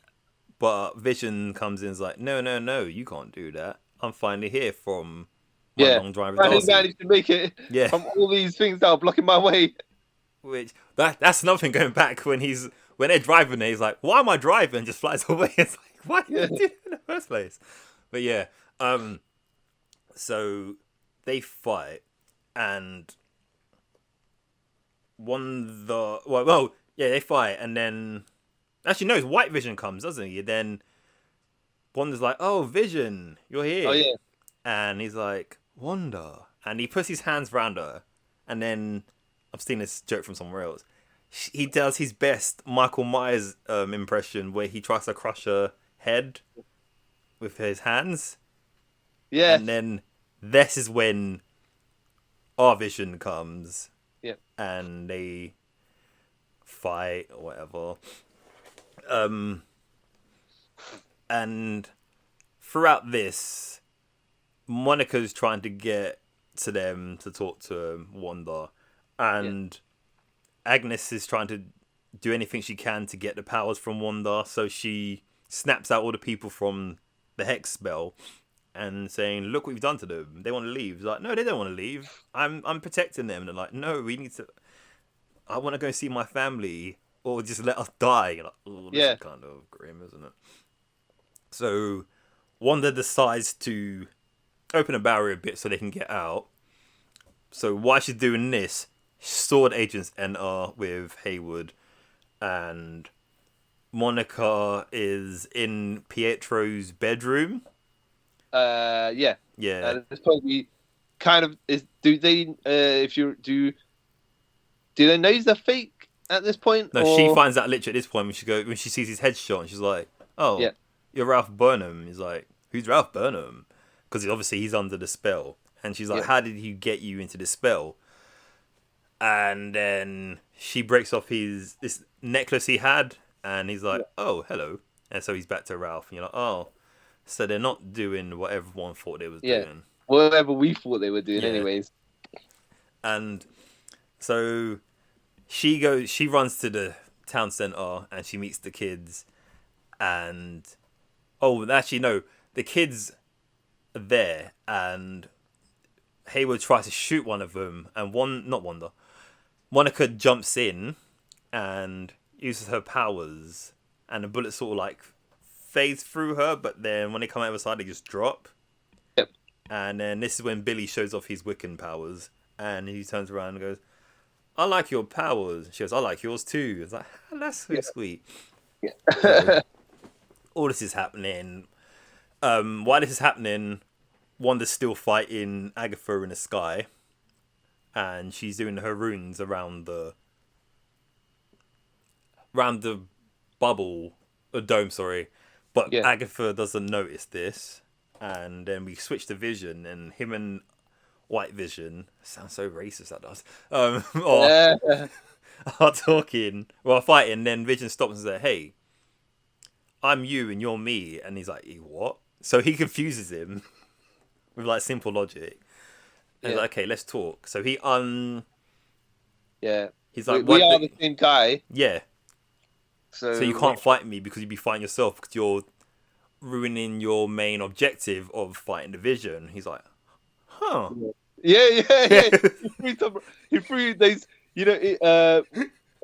but Vision comes in and is like, no, you can't do that. I'm finally here from my long drive. I managed to make it from all these things that are blocking my way. Which that's another thing going back when they're driving there, he's like, why am I driving? Just flies away. It's like, why did you do it in the first place? But yeah, so they fight and they fight and then actually no, White Vision comes, doesn't he? And then Wanda's like, oh, Vision, you're here. Oh yeah. And he's like, Wanda, and he puts his hands around her, and then I've seen this joke from somewhere else. He does his best Michael Myers impression where he tries to crush her head with his hands. Yeah. And then this is when our Vision comes. Yeah. And they fight or whatever. And throughout this, Monica's trying to get to them to talk to Wanda. And Agnes is trying to do anything she can to get the powers from Wanda. So she snaps out all the people from the Hex spell and saying, look what you've done to them. They want to leave. It's like, no, they don't want to leave. I'm protecting them. And they're like, no, we need to... I want to go see my family or just let us die. You're like, oh, this is kind of grim, isn't it? So Wanda decides to open a barrier a bit so they can get out. So while she's doing this, Sword agents enter with Hayward, and Monica is in Pietro's bedroom. Yeah. It's probably kind of is. Do they? Do they know he's a fake at this point? No, she finds out literally at this point when she sees his headshot, and she's like, "Oh, you're Ralph Burnham." He's like, "Who's Ralph Burnham?" Because obviously he's under the spell, and she's like, "How did he get you into the spell?" And then she breaks off this necklace he had, and he's like, "Oh, hello." And so he's back to Ralph, and you're like, "Oh, so they're not doing what everyone thought they was doing." Whatever we thought they were doing, anyways. And so she runs to the town center, and she meets the kids, and actually no, the kids are there, and Hayward tries to shoot one of them, and Monica jumps in and uses her powers, and the bullets sort of like phase through her, but then when they come out of the side, they just drop. Yep. And then this is when Billy shows off his Wiccan powers, and he turns around and goes, "I like your powers." She goes, "I like yours too." It's like, oh, that's so sweet. Yeah. So, all this is happening. While this is happening, Wanda's still fighting Agatha in the sky. And she's doing her runes around the bubble, a dome, sorry. But Agatha doesn't notice this. And then we switch to Vision, and him and White Vision, sounds so racist that does, are talking, fighting. And then Vision stops and says, "Hey, I'm you and you're me." And he's like, "What?" So he confuses him with like simple logic. And he's like, "Okay, let's talk." So he he's like, we are the same guy. Yeah. So you can't fight me because you'd be fighting yourself because you're ruining your main objective of fighting the Vision. He's like, huh. Yeah. He threw these,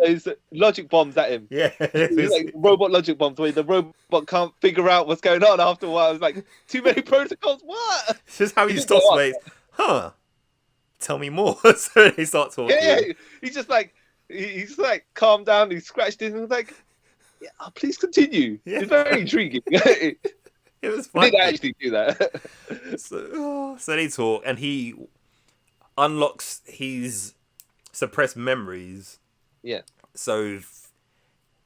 those logic bombs at him. Yeah. Like robot logic bombs where the robot can't figure out what's going on after a while. It's like, too many protocols, what? It's just how he stops, mate. Huh. Tell me more. So he starts talking. Yeah. He's just like, calm down. He scratched it and was like, yeah, please continue. Yeah. It's very intriguing. It was fun. He did actually do that. So they talk, and he unlocks his suppressed memories. Yeah. So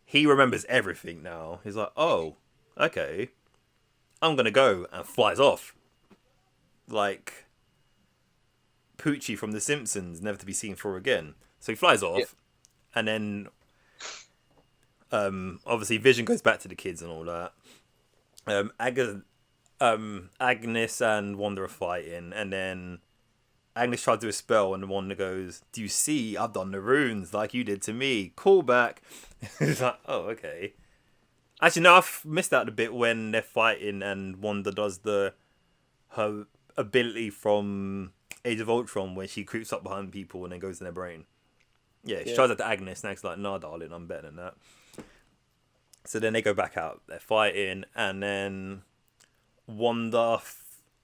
he remembers everything now. He's like, oh, okay. I'm going to go, and flies off. Like Poochie from The Simpsons, never to be seen for again. So he flies off, and then obviously Vision goes back to the kids and all that. Agnes and Wanda are fighting, and then Agnes tries to do a spell, and Wanda goes, "Do you see? I've done the runes like you did to me. Call back." It's like, oh, okay. Actually, no, I've missed out a bit when they're fighting, and Wanda does her ability from Age of Ultron, where she creeps up behind people and then goes in their brain. Yeah, she tries that to Agnes, and Agnes like, "Nah, darling, I'm better than that." So then they go back out, they're fighting, and then Wanda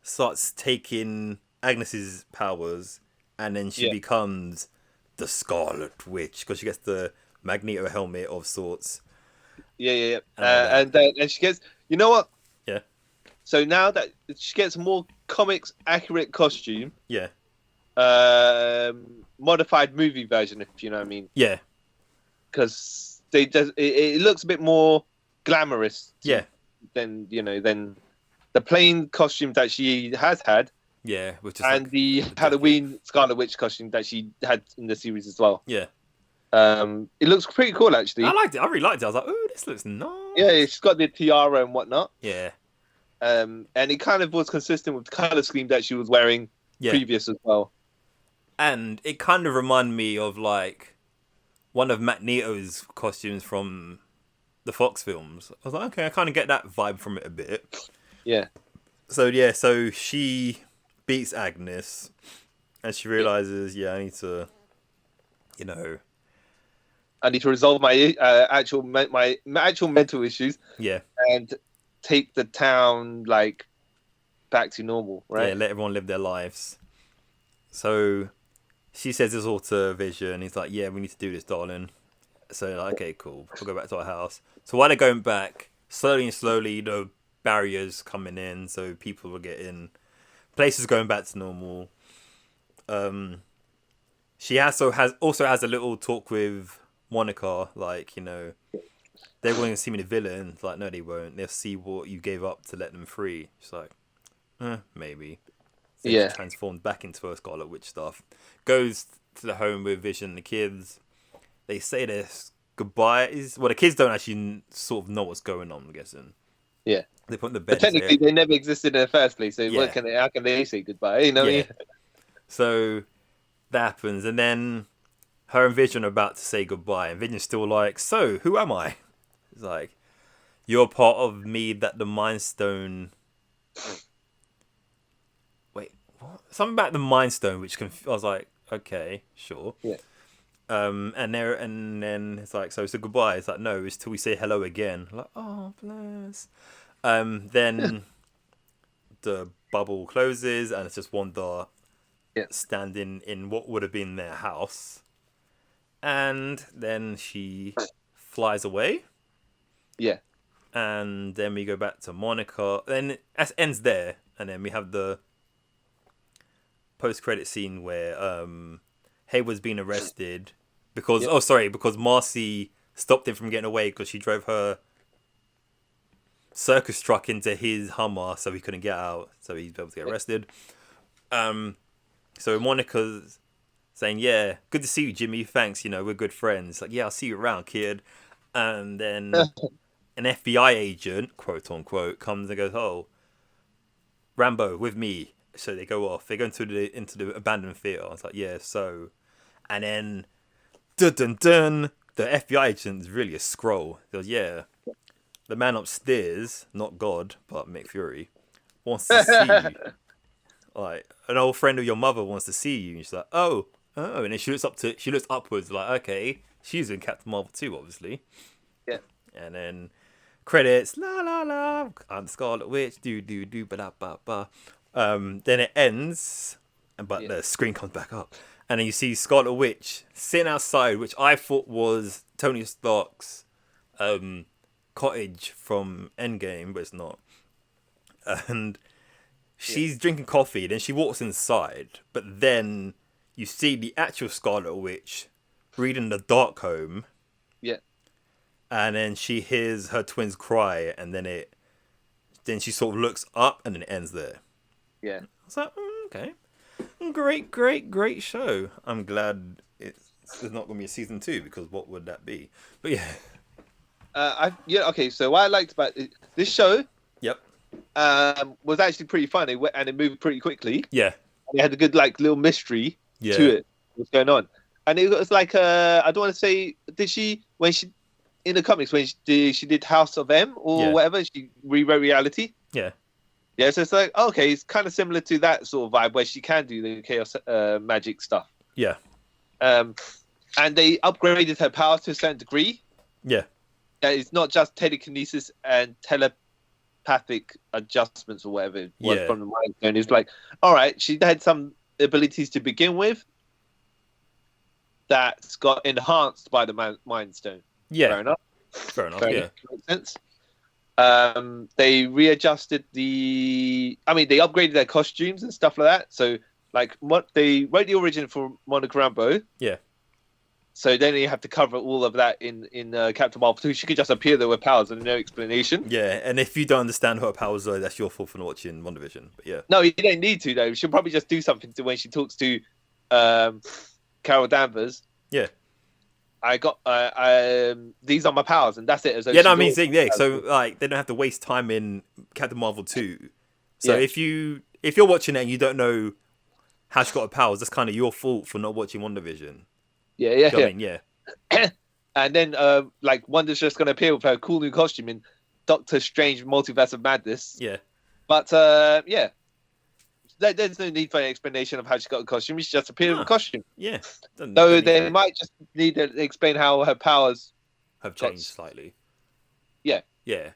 starts taking Agnes's powers, and then she becomes the Scarlet Witch because she gets the Magneto helmet of sorts. Yeah. And she gets, you know what? Yeah. So now that she gets a more comics accurate costume. Yeah. Modified movie version, if you know what I mean. Yeah. Because it looks a bit more glamorous. Than the plain costume that she has had. Yeah, which is and the Halloween Scarlet Witch costume that she had in the series as well. Yeah. It looks pretty cool, actually. I liked it. I really liked it. I was like, "Oh, this looks nice." Yeah, she's got the tiara and whatnot. Yeah. And it kind of was consistent with the color scheme that she was wearing previous as well. And it kind of reminded me of like one of Magneto's costumes from the Fox films. I was like, okay, I kind of get that vibe from it a bit. Yeah. So she beats Agnes, and she realizes, I need to, I need to resolve my actual mental issues. Yeah. And take the town like back to normal, right? Yeah, let everyone live their lives. So she says this all to Vision. He's like, "Yeah, we need to do this, darling." So like, okay, cool. We'll go back to our house. So while they're going back, slowly, the barriers coming in, so people are getting places going back to normal. She also has a little talk with Monica, like, they're going to see me the villain. It's like, no, they won't. They'll see what you gave up to let them free. She's like, maybe. So she transformed back into her Scarlet Witch stuff. Goes to the home with Vision and the kids. They say their goodbyes. Well, the kids don't actually sort of know what's going on, I'm guessing. Yeah. They put the bed. But technically, they never existed in the first place. So how can they say goodbye? Yeah. So that happens, and then her and Vision are about to say goodbye, and Vision's still like, "So, who am I?" It's like, "You're part of me that the Mind Stone." Wait, what? Something about the Mind Stone, which I was like, "Okay, sure." Yeah. And then it's like, "So goodbye." It's like, "No, it's till we say hello again." I'm like, oh, bless. Then the bubble closes, and it's just Wanda standing in what would have been their house. And then she flies away. Yeah. And then we go back to Monica. Then it ends there. And then we have the post-credit scene where Hayward's been arrested because because Marcy stopped him from getting away because she drove her circus truck into his Hummer, so he couldn't get out, so he's able to get arrested. So Monica's saying, "Yeah, good to see you, Jimmy. Thanks. We're good friends." Like, "Yeah, I'll see you around, kid." And then an FBI agent, quote unquote, comes and goes, "Oh, Rambo, with me." So they go off. They go into the abandoned theater. I was like, "Yeah, so," and then dun dun dun, the FBI agent is really a Skrull. He goes, "Yeah, the man upstairs, not God, but Mick Fury, wants to see you. Like, an old friend of your mother wants to see you." And she's like, oh, and then she looks upwards, like, okay, She's in Captain Marvel 2, obviously. Yeah. And then credits, la la la, I'm Scarlet Witch, do ba da ba ba. Then it ends, but the screen comes back up, and then you see Scarlet Witch sitting outside, which I thought was Tony Stark's cottage from Endgame, but it's not. And she's drinking coffee, then she walks inside, but then you see the actual Scarlet Witch reading the Darkhold. Yeah. And then she hears her twins cry, and then she sort of looks up, and then it ends there. Yeah. I was like, okay. Great show. I'm glad there's not going to be a season 2, because what would that be? But yeah. Okay, so what I liked about this show Yep. Was actually pretty fun, and it moved pretty quickly. Yeah. And it had a good little mystery to it. What's going on? And it was like I don't want to say, did she in the comics when she did House of M or whatever, she rewrote reality? Yeah. Yeah, so it's like, okay, it's kind of similar to that sort of vibe where she can do the chaos magic stuff. Yeah. And they upgraded her power to a certain degree. Yeah. It's not just telekinesis and telepathic adjustments or whatever it was from the Mind Stone. It's like, all right, she had some abilities to begin with that's got enhanced by the Mind Stone. Yeah. Fair enough. Yeah. Makes sense. They readjusted they upgraded their costumes and stuff like that. So, they wrote the origin for Monica Rambeau. Yeah. So then you have to cover all of that in Captain Marvel 2. She could just appear there with powers and no explanation. Yeah, and if you don't understand what her powers are, that's your fault for not watching WandaVision. But yeah. No, you don't need to, though. She'll probably just do something when she talks to Carol Danvers. Yeah. I got these are my powers, and that's it. So they don't have to waste time in Captain Marvel 2. So if you're watching it and you don't know how she got her powers, that's kind of your fault for not watching WandaVision. Yeah. I mean, yeah. And then Wanda's just gonna appear with her cool new costume in Doctor Strange Multiverse of Madness. Yeah. But there's no need for an explanation of how she got the costume. She just appeared with a costume. Yeah. So they might just need to explain how her powers have changed slightly. Yeah. Yeah.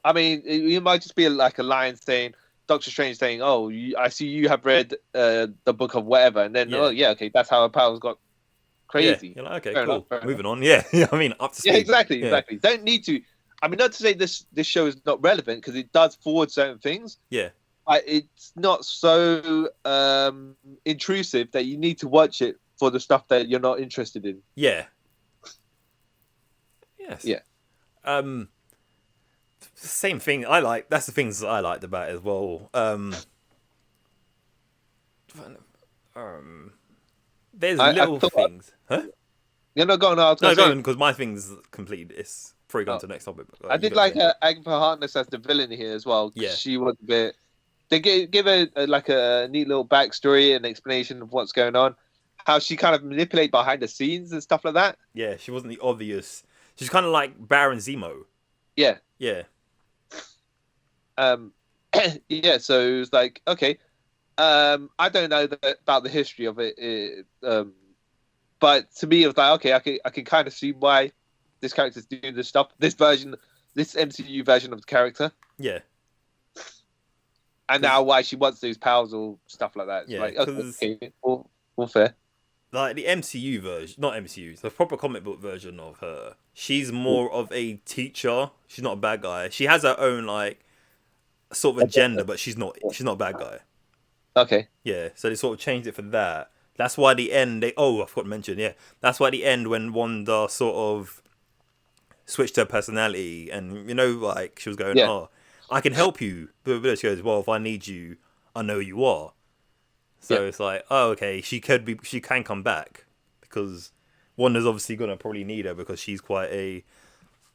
I mean, it might just be like a line saying, Doctor Strange saying, "Oh, I see you have read the book of whatever," and then okay, that's how her powers got crazy. Yeah. You're like, okay, cool. Moving on. Yeah. I mean, up to speed. Yeah, exactly. Don't need to. I mean, not to say this show is not relevant, because it does forward certain things. Yeah. It's not so intrusive that you need to watch it for the stuff that you're not interested in. Yeah. Yes. Yeah. Same thing. That's the things I liked about it as well. There's little things. Huh? You're not going on. No, go on, because my thing's completed. It's probably gone to the next topic. I did like Agatha Harkness as the villain here as well. Yeah. She was a bit. They give her a neat little backstory and explanation of what's going on, how she kind of manipulated behind the scenes and stuff like that. Yeah, she wasn't the obvious. She's kind of like Baron Zemo. Yeah. Yeah. Yeah. So it was like, okay, I don't know about the history of it, but to me it was like, okay, I can kind of see why this character's doing this stuff. This MCU version of the character. Yeah. And now why she wants those powers or stuff like that. It's like, okay, all fair. Like the MCU version, not MCU, the proper comic book version of her, she's more of a teacher. She's not a bad guy. She has her own sort of agenda, but she's not a bad guy. Okay. Yeah, so they sort of changed it for that. That's why the end, I forgot to mention, that's why the end when Wanda sort of switched her personality and, she was going, I can help you. But she goes, well, if I need you, I know you are. So it's like, okay, she can come back, because Wanda's obviously going to probably need her because she's quite a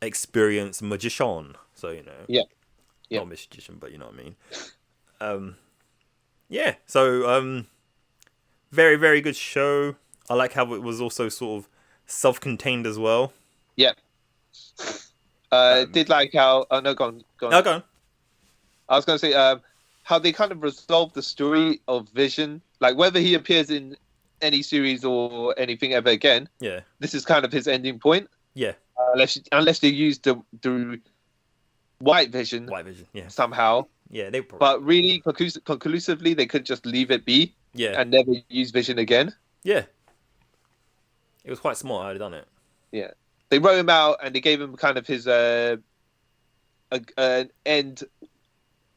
experienced magician. So, not a magician, but you know what I mean. So, very, very good show. I like how it was also sort of self-contained as well. Yeah. Did like how... Oh, no, go on. No, go on. I was going to say how they kind of resolved the story of Vision, like whether he appears in any series or anything ever again. Yeah. This is kind of his ending point. Yeah. Unless they use the White Vision. Yeah. Somehow. Yeah, they probably... But really, conclusively, they could just leave it be. Yeah. And never use Vision again. Yeah. It was quite smart how they done it. Yeah. They wrote him out and they gave him kind of his an end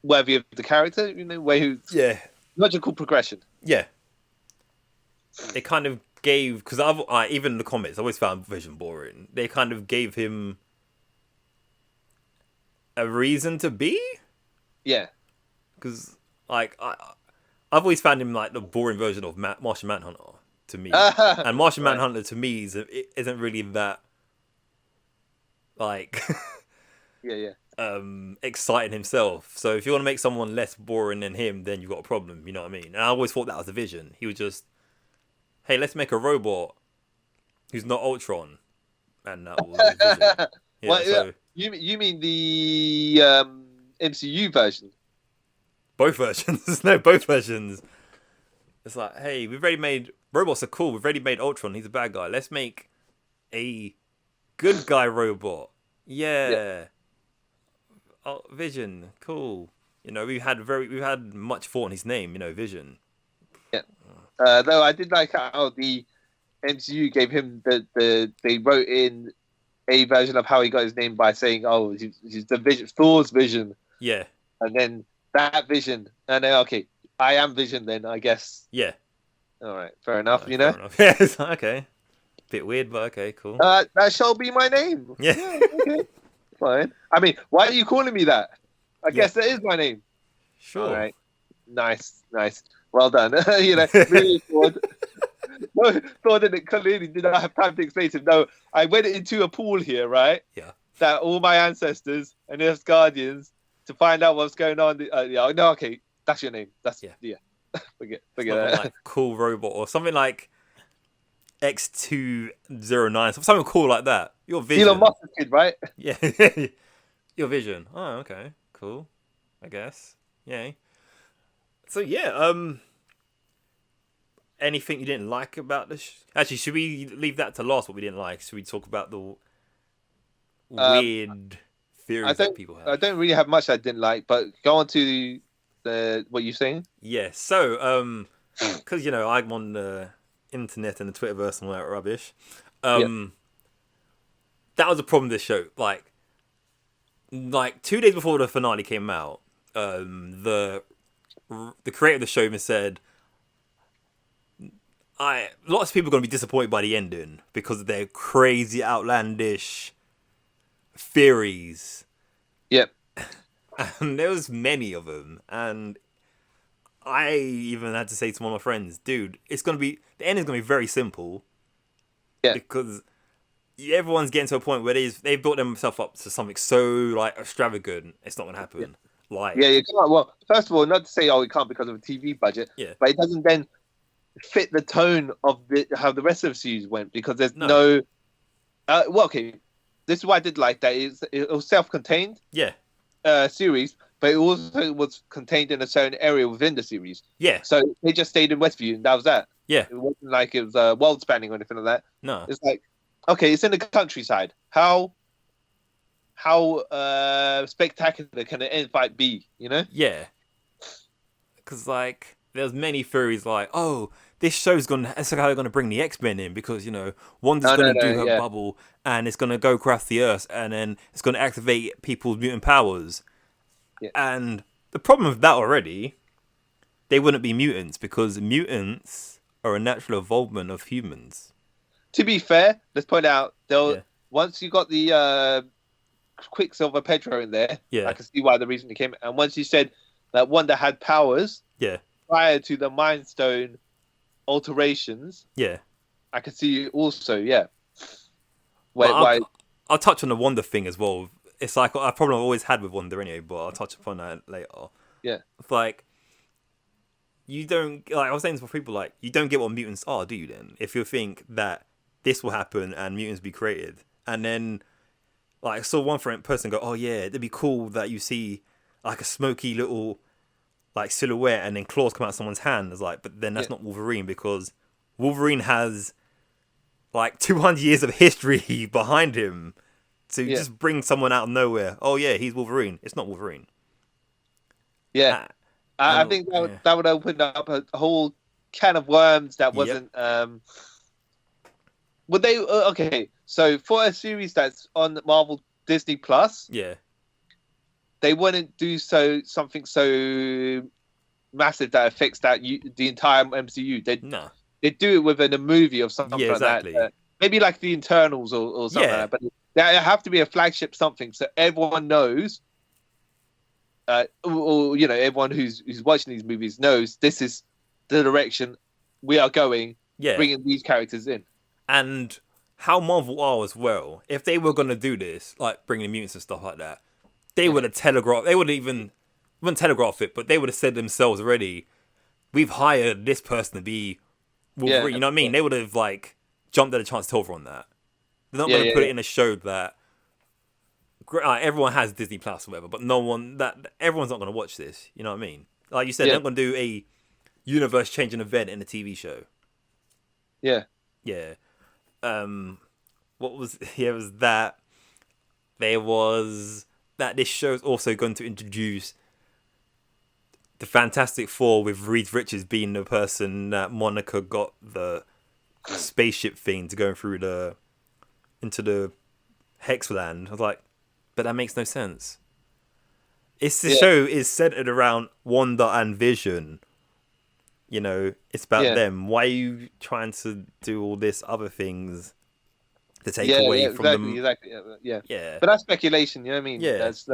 worthy of the character, where he logical progression. Yeah. They kind of gave, because even in the comics, I always found Vision boring. They kind of gave him a reason to be. Yeah. Because I've always found him like the boring version of Martian Manhunter to me, and Martian Manhunter to me isn't really that like exciting himself. So if you want to make someone less boring than him, then you've got a problem. You know what I mean? And I always thought that was the Vision. He was just, hey, let's make a robot who's not Ultron, and that was Vision. Yeah, well, you mean the MCU version? Both versions. No, both versions. It's like, hey, we've already made... Robots are cool. We've already made Ultron. He's a bad guy. Let's make a good guy robot. Yeah. Oh, Vision. Cool. We've had much thought in his name, Vision. Yeah. Though I did like how the MCU gave him they wrote in a version of how he got his name by saying, oh, he's the Vision, Thor's Vision. Yeah. And then that Vision. And then, okay, I am Vision then, I guess. Yeah. All right, fair enough, Fair enough. Yeah, okay. Bit weird, but okay, cool. That shall be my name. Yeah. Okay. Fine. I mean, why are you calling me that? I guess that is my name. Sure. All right. Nice. Well done. Really Thor clearly did not have time to explain to him. No, I went into a pool here, right? Yeah. That all my ancestors and their guardians to find out what's going on. No, okay, that's your name. That's forget that. Like cool robot or something like X209, something cool like that. Your Vision. Elon Musk kid, right? Yeah. Your Vision. Oh, okay, cool. I guess. Yeah. So yeah. Anything you didn't like about this? Actually, should we leave that to last? What we didn't like? Should we talk about the weird theories that people have? I don't really have much I didn't like, but go on to what you're saying. Yeah. So, because I'm on the internet and the Twitterverse and all that rubbish. That was a problem with this show. Like 2 days before the finale came out, the creator of the show even said, lots of people are going to be disappointed by the ending because of their crazy, outlandish theories. Yep. And there was many of them. And I even had to say to one of my friends, dude, the ending's going to be very simple. Yeah. Because everyone's getting to a point where they've built themselves up to something so extravagant, it's not going to happen. You can't. Well, first of all, not to say, it can't because of a TV budget. Yeah. But it doesn't then fit the tone of how the rest of the series went, because there's no okay, this is why I did like that. It was self-contained series, but it also was contained in a certain area within the series. So they just stayed in Westview and that was that. It wasn't like it was world spanning or anything like that. No, it's like, okay, it's in the countryside. How spectacular can an end fight be, because there's many theories this show's it's how they're gonna bring the X-Men in, because Wanda's gonna do her bubble and it's gonna go across the Earth and then it's gonna activate people's mutant powers. And the problem with that already, they wouldn't be mutants because mutants are a natural evolvement of humans. To be fair, let's point out once you got the Quicksilver Pedro in there, I can see why the reason it came. And once you said that Wanda had powers, prior to the Mind Stone alterations, I can see also, I'll touch on the Wanda thing as well. It's like a problem I've always had with Wanda anyway, but I'll touch upon that later. It's you don't, I was saying this for people, you don't get what mutants are, do you then? If you think that this will happen and mutants be created, and then I saw one person go, oh yeah, it'd be cool that you see a smoky little silhouette and then claws come out of someone's hand. It's but then that's not Wolverine, because Wolverine has like 200 years of history behind him to just bring someone out of nowhere. Oh yeah, he's Wolverine. It's not Wolverine. Yeah, I think that would open up a whole can of worms that wasn't. Would they? Okay, so for a series that's on Marvel Disney Plus, they wouldn't do something so massive that affects the entire MCU. They'd do it within a movie or something like that. Maybe like the Internals or something like that. But there have to be a flagship something so everyone knows, or everyone who's watching these movies knows this is the direction we are going. Bringing these characters in. And how Marvel are as well. If they were going to do this, like bringing mutants and stuff like that, they would have telegraphed. They wouldn't telegraph it, but they would have said themselves already, we've hired this person to be Wolverine. You know what I mean? They would have like jumped at a chance to tell everyone that. They're not going to put it in a show that everyone has Disney Plus or whatever, but everyone's not going to watch this. You know what I mean? Like you said, they're not going to do a universe-changing event in a TV show. Yeah. What was was that? There was that this show's also going to introduce the Fantastic Four with Reed Richards being the person that Monica got the spaceship thing to go through into the Hexland. I was like, but that makes no sense. The show is centered around Wanda and Vision. It's about them. Why are you trying to do all this other things to take away from them? Exactly. Yeah. But that's speculation. You know what I mean? Yeah. That's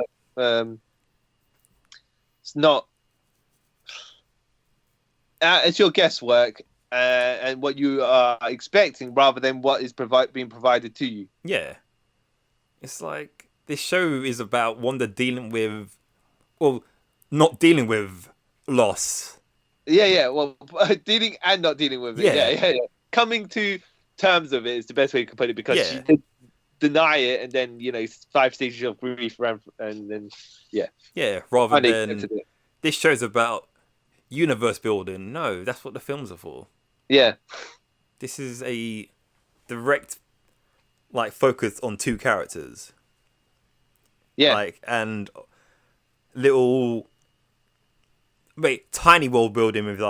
it's not. It's your guesswork and what you are expecting, rather than what is being provided to you. Yeah. It's like this show is about Wanda not dealing with loss. Yeah. Well, dealing and not dealing with it. Yeah. Coming to terms of it is the best way you can put it, because she did deny it, and then 5 stages of grief around, and then rather than this show's about universe building. No, that's what the films are for. This is a direct focus on 2 characters. And little tiny world building with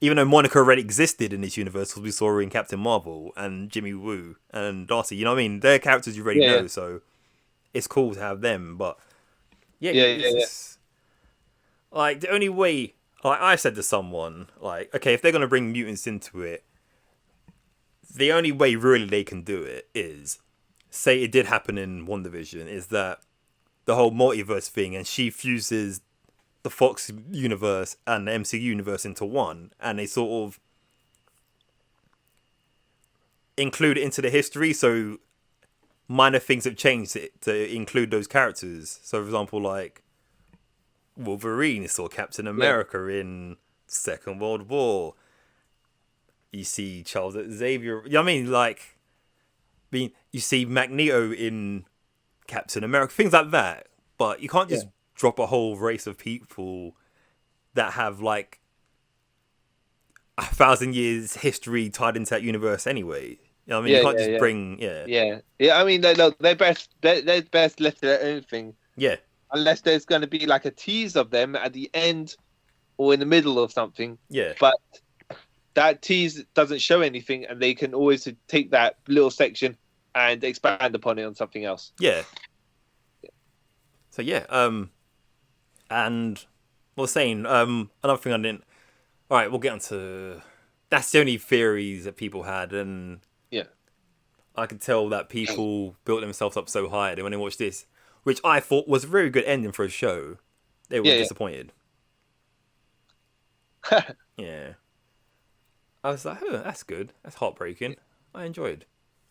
even though Monica already existed in this universe, because we saw her in Captain Marvel, and Jimmy Woo and Darcy, you know what I mean? They're characters you already know, so it's cool to have them. But the only way, I said to someone, okay, if they're gonna bring mutants into it, the only way really they can do it is, say it did happen in WandaVision, is that the whole multiverse thing, and she fuses the Fox universe and the MCU universe into one, and they sort of include it into the history, so minor things have changed it to include those characters. So, for example, Wolverine saw Captain America in Second World War. You see Charles Xavier. You know what I mean? You see Magneto in Captain America, things like that. But you can't just drop a whole race of people that have 1,000 years history tied into that universe anyway. You know what I mean? You can't just bring I mean, they're best left to their own thing. Yeah. Unless there's going to be a tease of them at the end or in the middle of something. Yeah. But that tease doesn't show anything, and they can always take that little section and expand upon it on something else. Yeah. So and I was saying, another thing I didn't. All right, we'll get onto. That's the only theories that people had, and I could tell that people built themselves up so high that when they watched this, which I thought was a very good ending for a show, they were disappointed. Yeah. I was like, oh, that's good. That's heartbreaking. I enjoyed.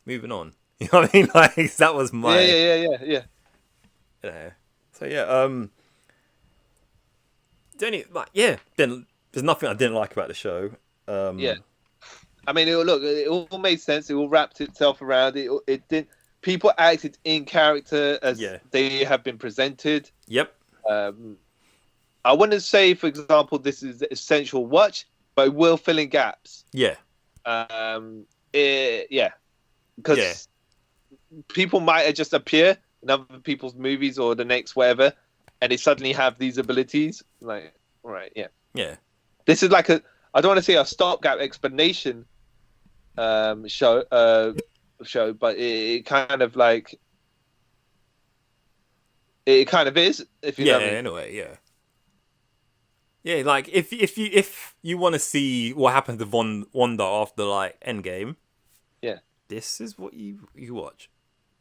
Moving on. You know what I mean? That was my... Yeah. So, then there's nothing I didn't like about the show. I mean, it all made sense. It all wrapped itself around it. It did. People acted in character as they have been presented. Yep. I wouldn't say, for example, this is the essential watch, but it will fill in gaps. Yeah. Because people might just appear in other people's movies or the next whatever, and they suddenly have these abilities. Like, all right, yeah. This is like I don't want to say a stopgap explanation show, but it kind of like it kind of is. If you know what I mean. In a way, yeah. Yeah, like if you want to see what happens to Wanda after like Endgame, this is what you watch.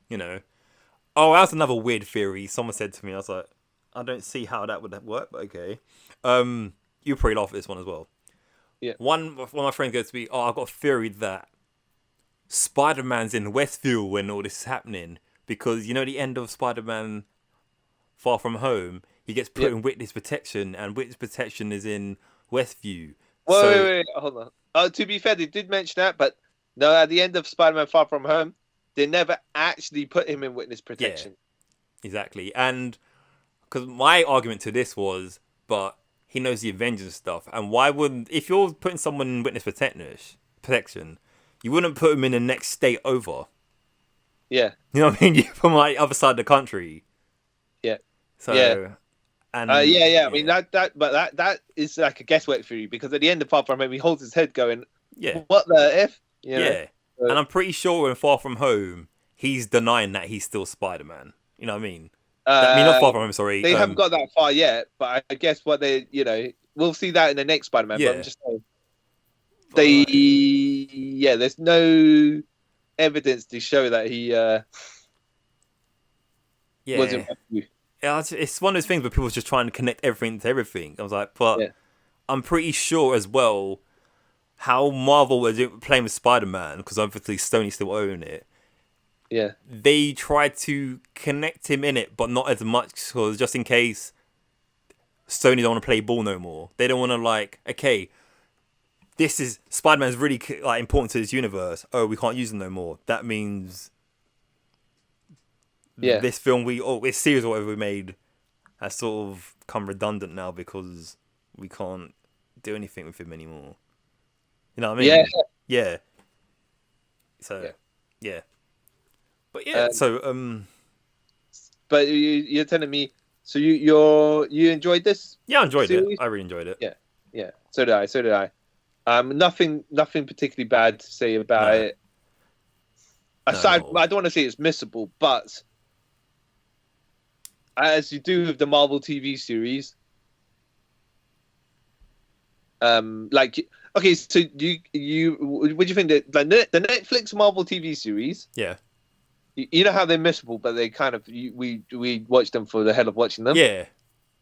You know. Oh, that's another weird theory. Someone said to me, I was like, I don't see how that would work, but okay. You probably laugh at this one as well. Yeah. One of my friends goes to me, I've got a theory that Spider-Man's in Westview when all this is happening because you know the end of Spider-Man Far From Home, he gets put in witness protection, and witness protection is in Westview. Wait, hold on. To be fair, they did mention that, but no, at the end of Spider-Man Far From Home, they never actually put him in witness protection. Yeah, exactly. And because my argument to this was, but he knows the Avengers stuff, and why wouldn't, if you're putting someone in witness protection, you wouldn't put him in the next state over. Yeah. You know what I mean? From like other side of the country. Yeah. So. Yeah. And I mean that is like a guesswork theory because at the end of Far From Home, he holds his head going, what the F? You know? Yeah. And I'm pretty sure in Far From Home, he's denying that he's still Spider-Man. You know what I mean? I mean, not Far From Home, sorry. They haven't got that far yet, but I guess what they, we'll see that in the next Spider-Man. Yeah. But I'm just saying, there's no evidence to show that he wasn't. Yeah, it's one of those things where people are just trying to connect everything to everything. I was like, but I'm pretty sure as well how Marvel was playing with Spider-Man, because obviously Sony still own it. Yeah. They tried to connect him in it, but not as much, because just in case Sony don't want to play ball no more. They don't want to like, okay, this is Spider-Man's really like important to this universe. Oh, we can't use him no more. That means this film this series or whatever we made has sort of come redundant now because we can't do anything with him anymore. You know what I mean? Yeah. So, yeah. But yeah, But you're telling me, so you enjoyed this? Yeah, I enjoyed it. I really enjoyed it. Yeah. So did I. Nothing particularly bad to say about it. Aside, I don't want to say it's missable, but as you do with the Marvel TV series, okay, so what do you think that the Netflix Marvel TV series? Yeah. You know how they're missable, but they kind of we watch them for the hell of watching them. Yeah.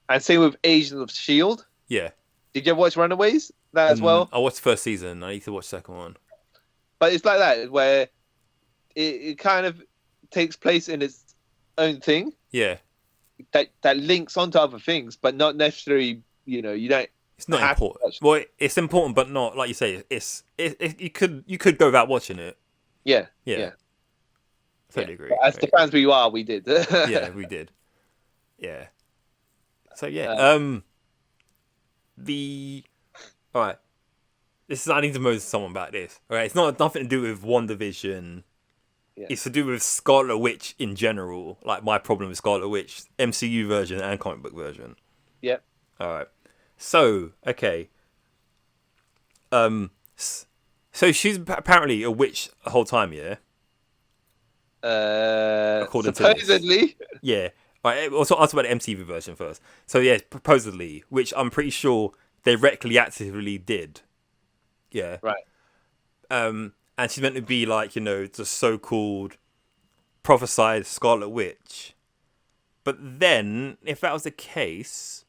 And same with Agents of S.H.I.E.L.D. Yeah. Did you ever watch Runaways? That as well? I watched the first season. I need to watch the second one. But it's like that, where it kind of takes place in its own thing. Yeah. That links onto other things, but not necessarily, you don't... It's not important. Well, it's important, but not, like you say, you could go without watching it. Yeah. Totally agree. But as the fans we are, we did. Yeah, we did. Yeah. So, yeah. All right. I need to move to someone about this. All right. It's nothing to do with WandaVision. Yeah. It's to do with Scarlet Witch in general. Like my problem with Scarlet Witch, MCU version and comic book version. Yeah. All right. So, okay. So she's apparently a witch the whole time, yeah? Supposedly. Yeah. All right. Also, I'll talk about the MCU version first. So, yeah, supposedly, which I'm pretty sure they retroactively did. Yeah. Right. And she's meant to be like, the so-called prophesied Scarlet Witch. But then, if that was the case,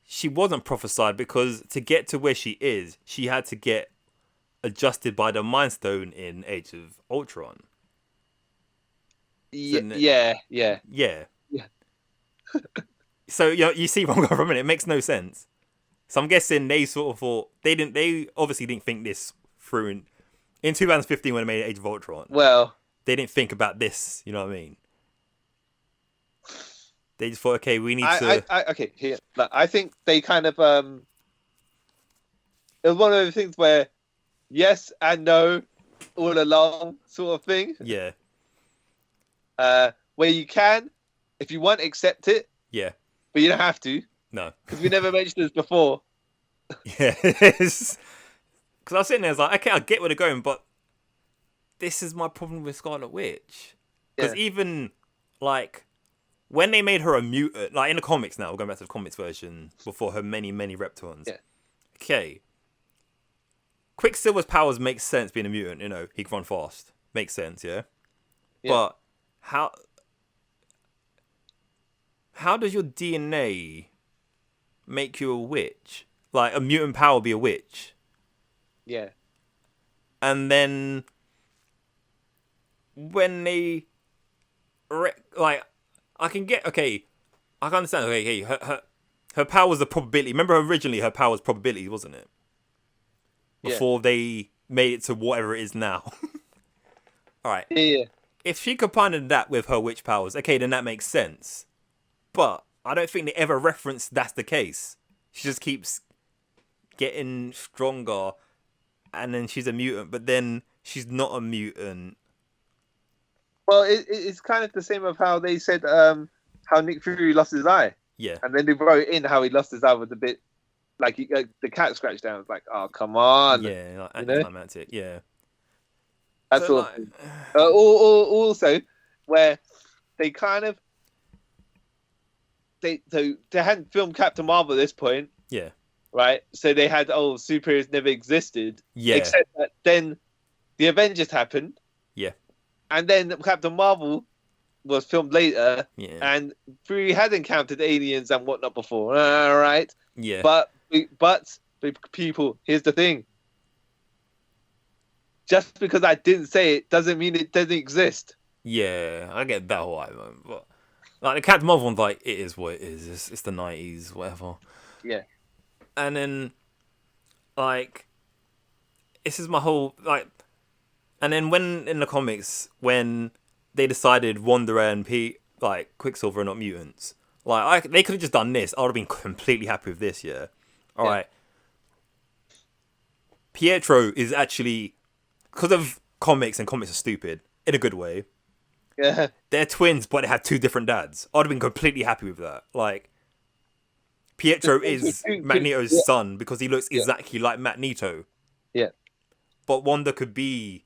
she wasn't prophesied because to get to where she is, she had to get adjusted by the Mind Stone in Age of Ultron. Yeah. So you see where I'm going from it. It makes no sense. So I'm guessing they sort of thought they obviously didn't think this through in 2015 when they made Age of Ultron. Well, they didn't think about this. You know what I mean? They just thought, okay, we need to. Okay, here. I think they kind of. It was one of those things where yes and no all along sort of thing. Yeah. Where you can, if you want, accept it. Yeah. But you don't have to. No. Because we never mentioned this before. Yeah. Because I was sitting there, I was like, okay, I get where they're going, but this is my problem with Scarlet Witch. Because even, like, when they made her a mutant, like in the comics now, we're going back to the comics version, before her many, many Reptons. Yeah. Okay. Quicksilver's powers make sense being a mutant, he can run fast. Makes sense, yeah? But how does your DNA make you a witch? Like, a mutant power be a witch? Yeah. And then when they I can understand. Okay, her power was a probability. Remember, originally her power was probability, wasn't it? Before they made it to whatever it is now. All right. Yeah. If she combined that with her witch powers, okay, then that makes sense. But I don't think they ever referenced that's the case. She just keeps getting stronger, and then she's a mutant, but then she's not a mutant. Well, it's kind of the same of how they said how Nick Fury lost his eye. Yeah. And then they wrote in how he lost his eye was a bit like the cat scratched down. It's like, oh, come on. Yeah, like anticlimactic. Yeah. That's all. Also, where they kind of they hadn't filmed Captain Marvel at this point. Yeah. Right. So they had superheroes never existed. Yeah. Except that then the Avengers happened. Yeah. And then Captain Marvel was filmed later. Yeah. And Fury had encountered aliens and whatnot before. All right. Yeah. But people, here's the thing. Just because I didn't say it doesn't mean it doesn't exist. Yeah, I get that whole argument, but like the Captain Marvel one's like, it is what it is. It's the 90s, whatever. Yeah. And then, like, this is my whole and then when in the comics when they decided Wanda and Quicksilver are not mutants, they could have just done this. I would have been completely happy with this. Yeah. All right. Pietro is actually, because of comics, and comics are stupid in a good way. Yeah. They're twins, but they have two different dads. I'd have been completely happy with that. Like, Pietro is Magneto's son because he looks exactly like Magneto. Yeah. But Wanda could be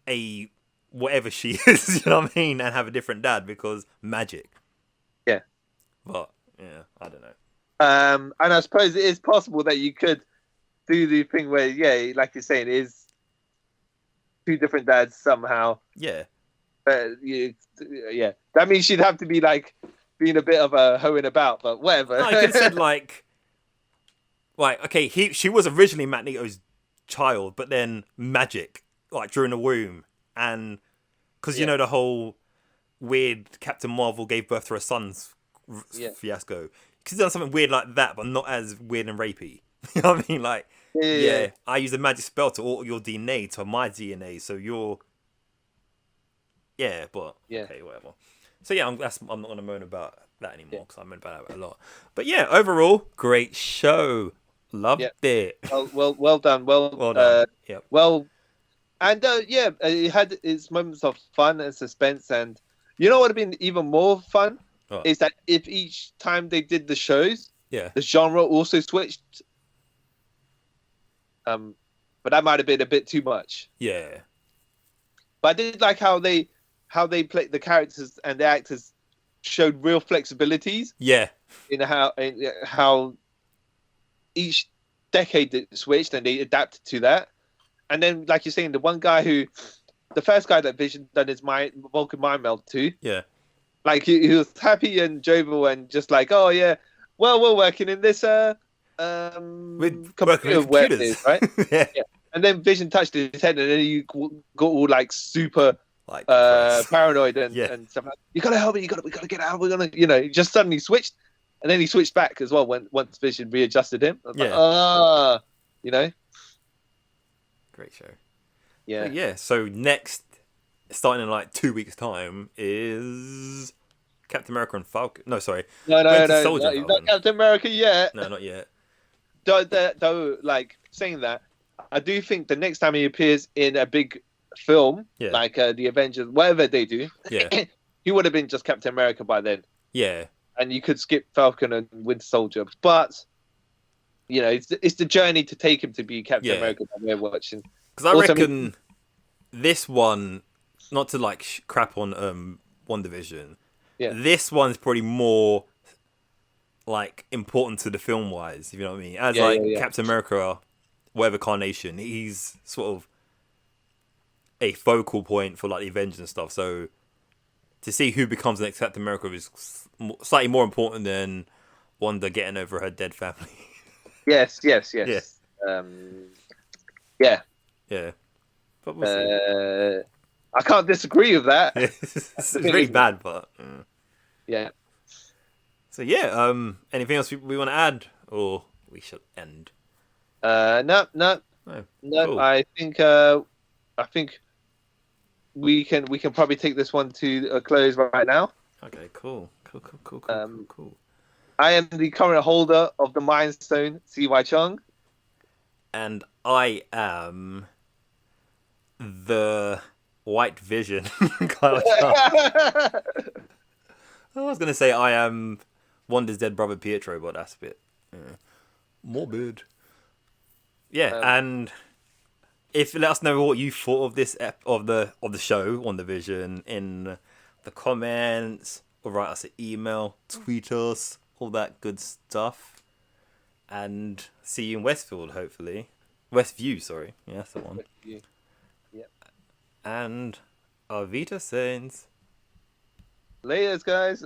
a whatever she is, you know what I mean, and have a different dad because magic. Yeah. But yeah, I don't know. And I suppose it is possible that you could do the thing where, like you're saying, it is two different dads somehow. Yeah. Yeah. That means she'd have to be like being a bit of a hoeing about, but whatever. No, I could have said okay, she was originally Magneto's child, but then magic, during the womb, and because the whole weird Captain Marvel gave birth to her son's fiasco. You could have done something weird like that, but not as weird and rapey. You know what I mean? I use a magic spell to alter your DNA to my DNA, so you're. Yeah, but okay, whatever. So I'm not gonna moan about that anymore because I moan about it a lot. But yeah, overall, great show. Loved it. Well done. Well done. Well, and it had its moments of fun and suspense, and you know what would have been even more fun is that if each time they did the shows, the genre also switched. But that might have been a bit too much. Yeah. But I did like how they played the characters and the actors showed real flexibilities. Yeah. In how each decade it switched and they adapted to that. And then, like you're saying, the first guy that Vision done his Vulcan mind meld to. Yeah. Like he was happy and jovial and just like, oh yeah, well we're working in this with computers, right? Yeah. And then Vision touched his head, and then you got all super paranoid and stuff. You gotta help me. We gotta get out. We're gonna, he just suddenly switched, and then he switched back as well once Vision readjusted him. I was Great show. Yeah. But yeah. So next, starting in 2 weeks' time, is Captain America and Falcon. No, sorry. No. He's not Captain America yet. No, not yet. Though, saying that, I do think the next time he appears in a big film, like the Avengers, whatever they do, he would have been just Captain America by then. Yeah. And you could skip Falcon and Winter Soldier, but you know, it's the journey to take him to be Captain America that we're watching. Because I reckon this one, not to like crap on WandaVision, this one's probably more like important to the film wise, if you know what I mean. As Captain America, whatever carnation, he's sort of a focal point for like the Avengers and stuff. So to see who becomes the next Captain America is slightly more important than Wanda getting over her dead family. Yes. Yeah. But we'll see. I can't disagree with that. It's really bad, but yeah. So yeah, anything else we want to add, or we should end? No. Cool. I think we can probably take this one to a close right now. Okay, cool. I am the current holder of the Mind Stone, C.Y. Chung. And I am the White Vision, Kyle Chung. I was going to say I am Wanda's dead brother, Pietro, but that's a bit morbid. Yeah, and let us know what you thought of this of the show, WandaVision, in the comments, or write us an email, tweet us, all that good stuff. And see you in Westfield, hopefully. Westview, sorry. Yeah, that's the one. Westview. Yep. And Avita Saints. Laters, guys.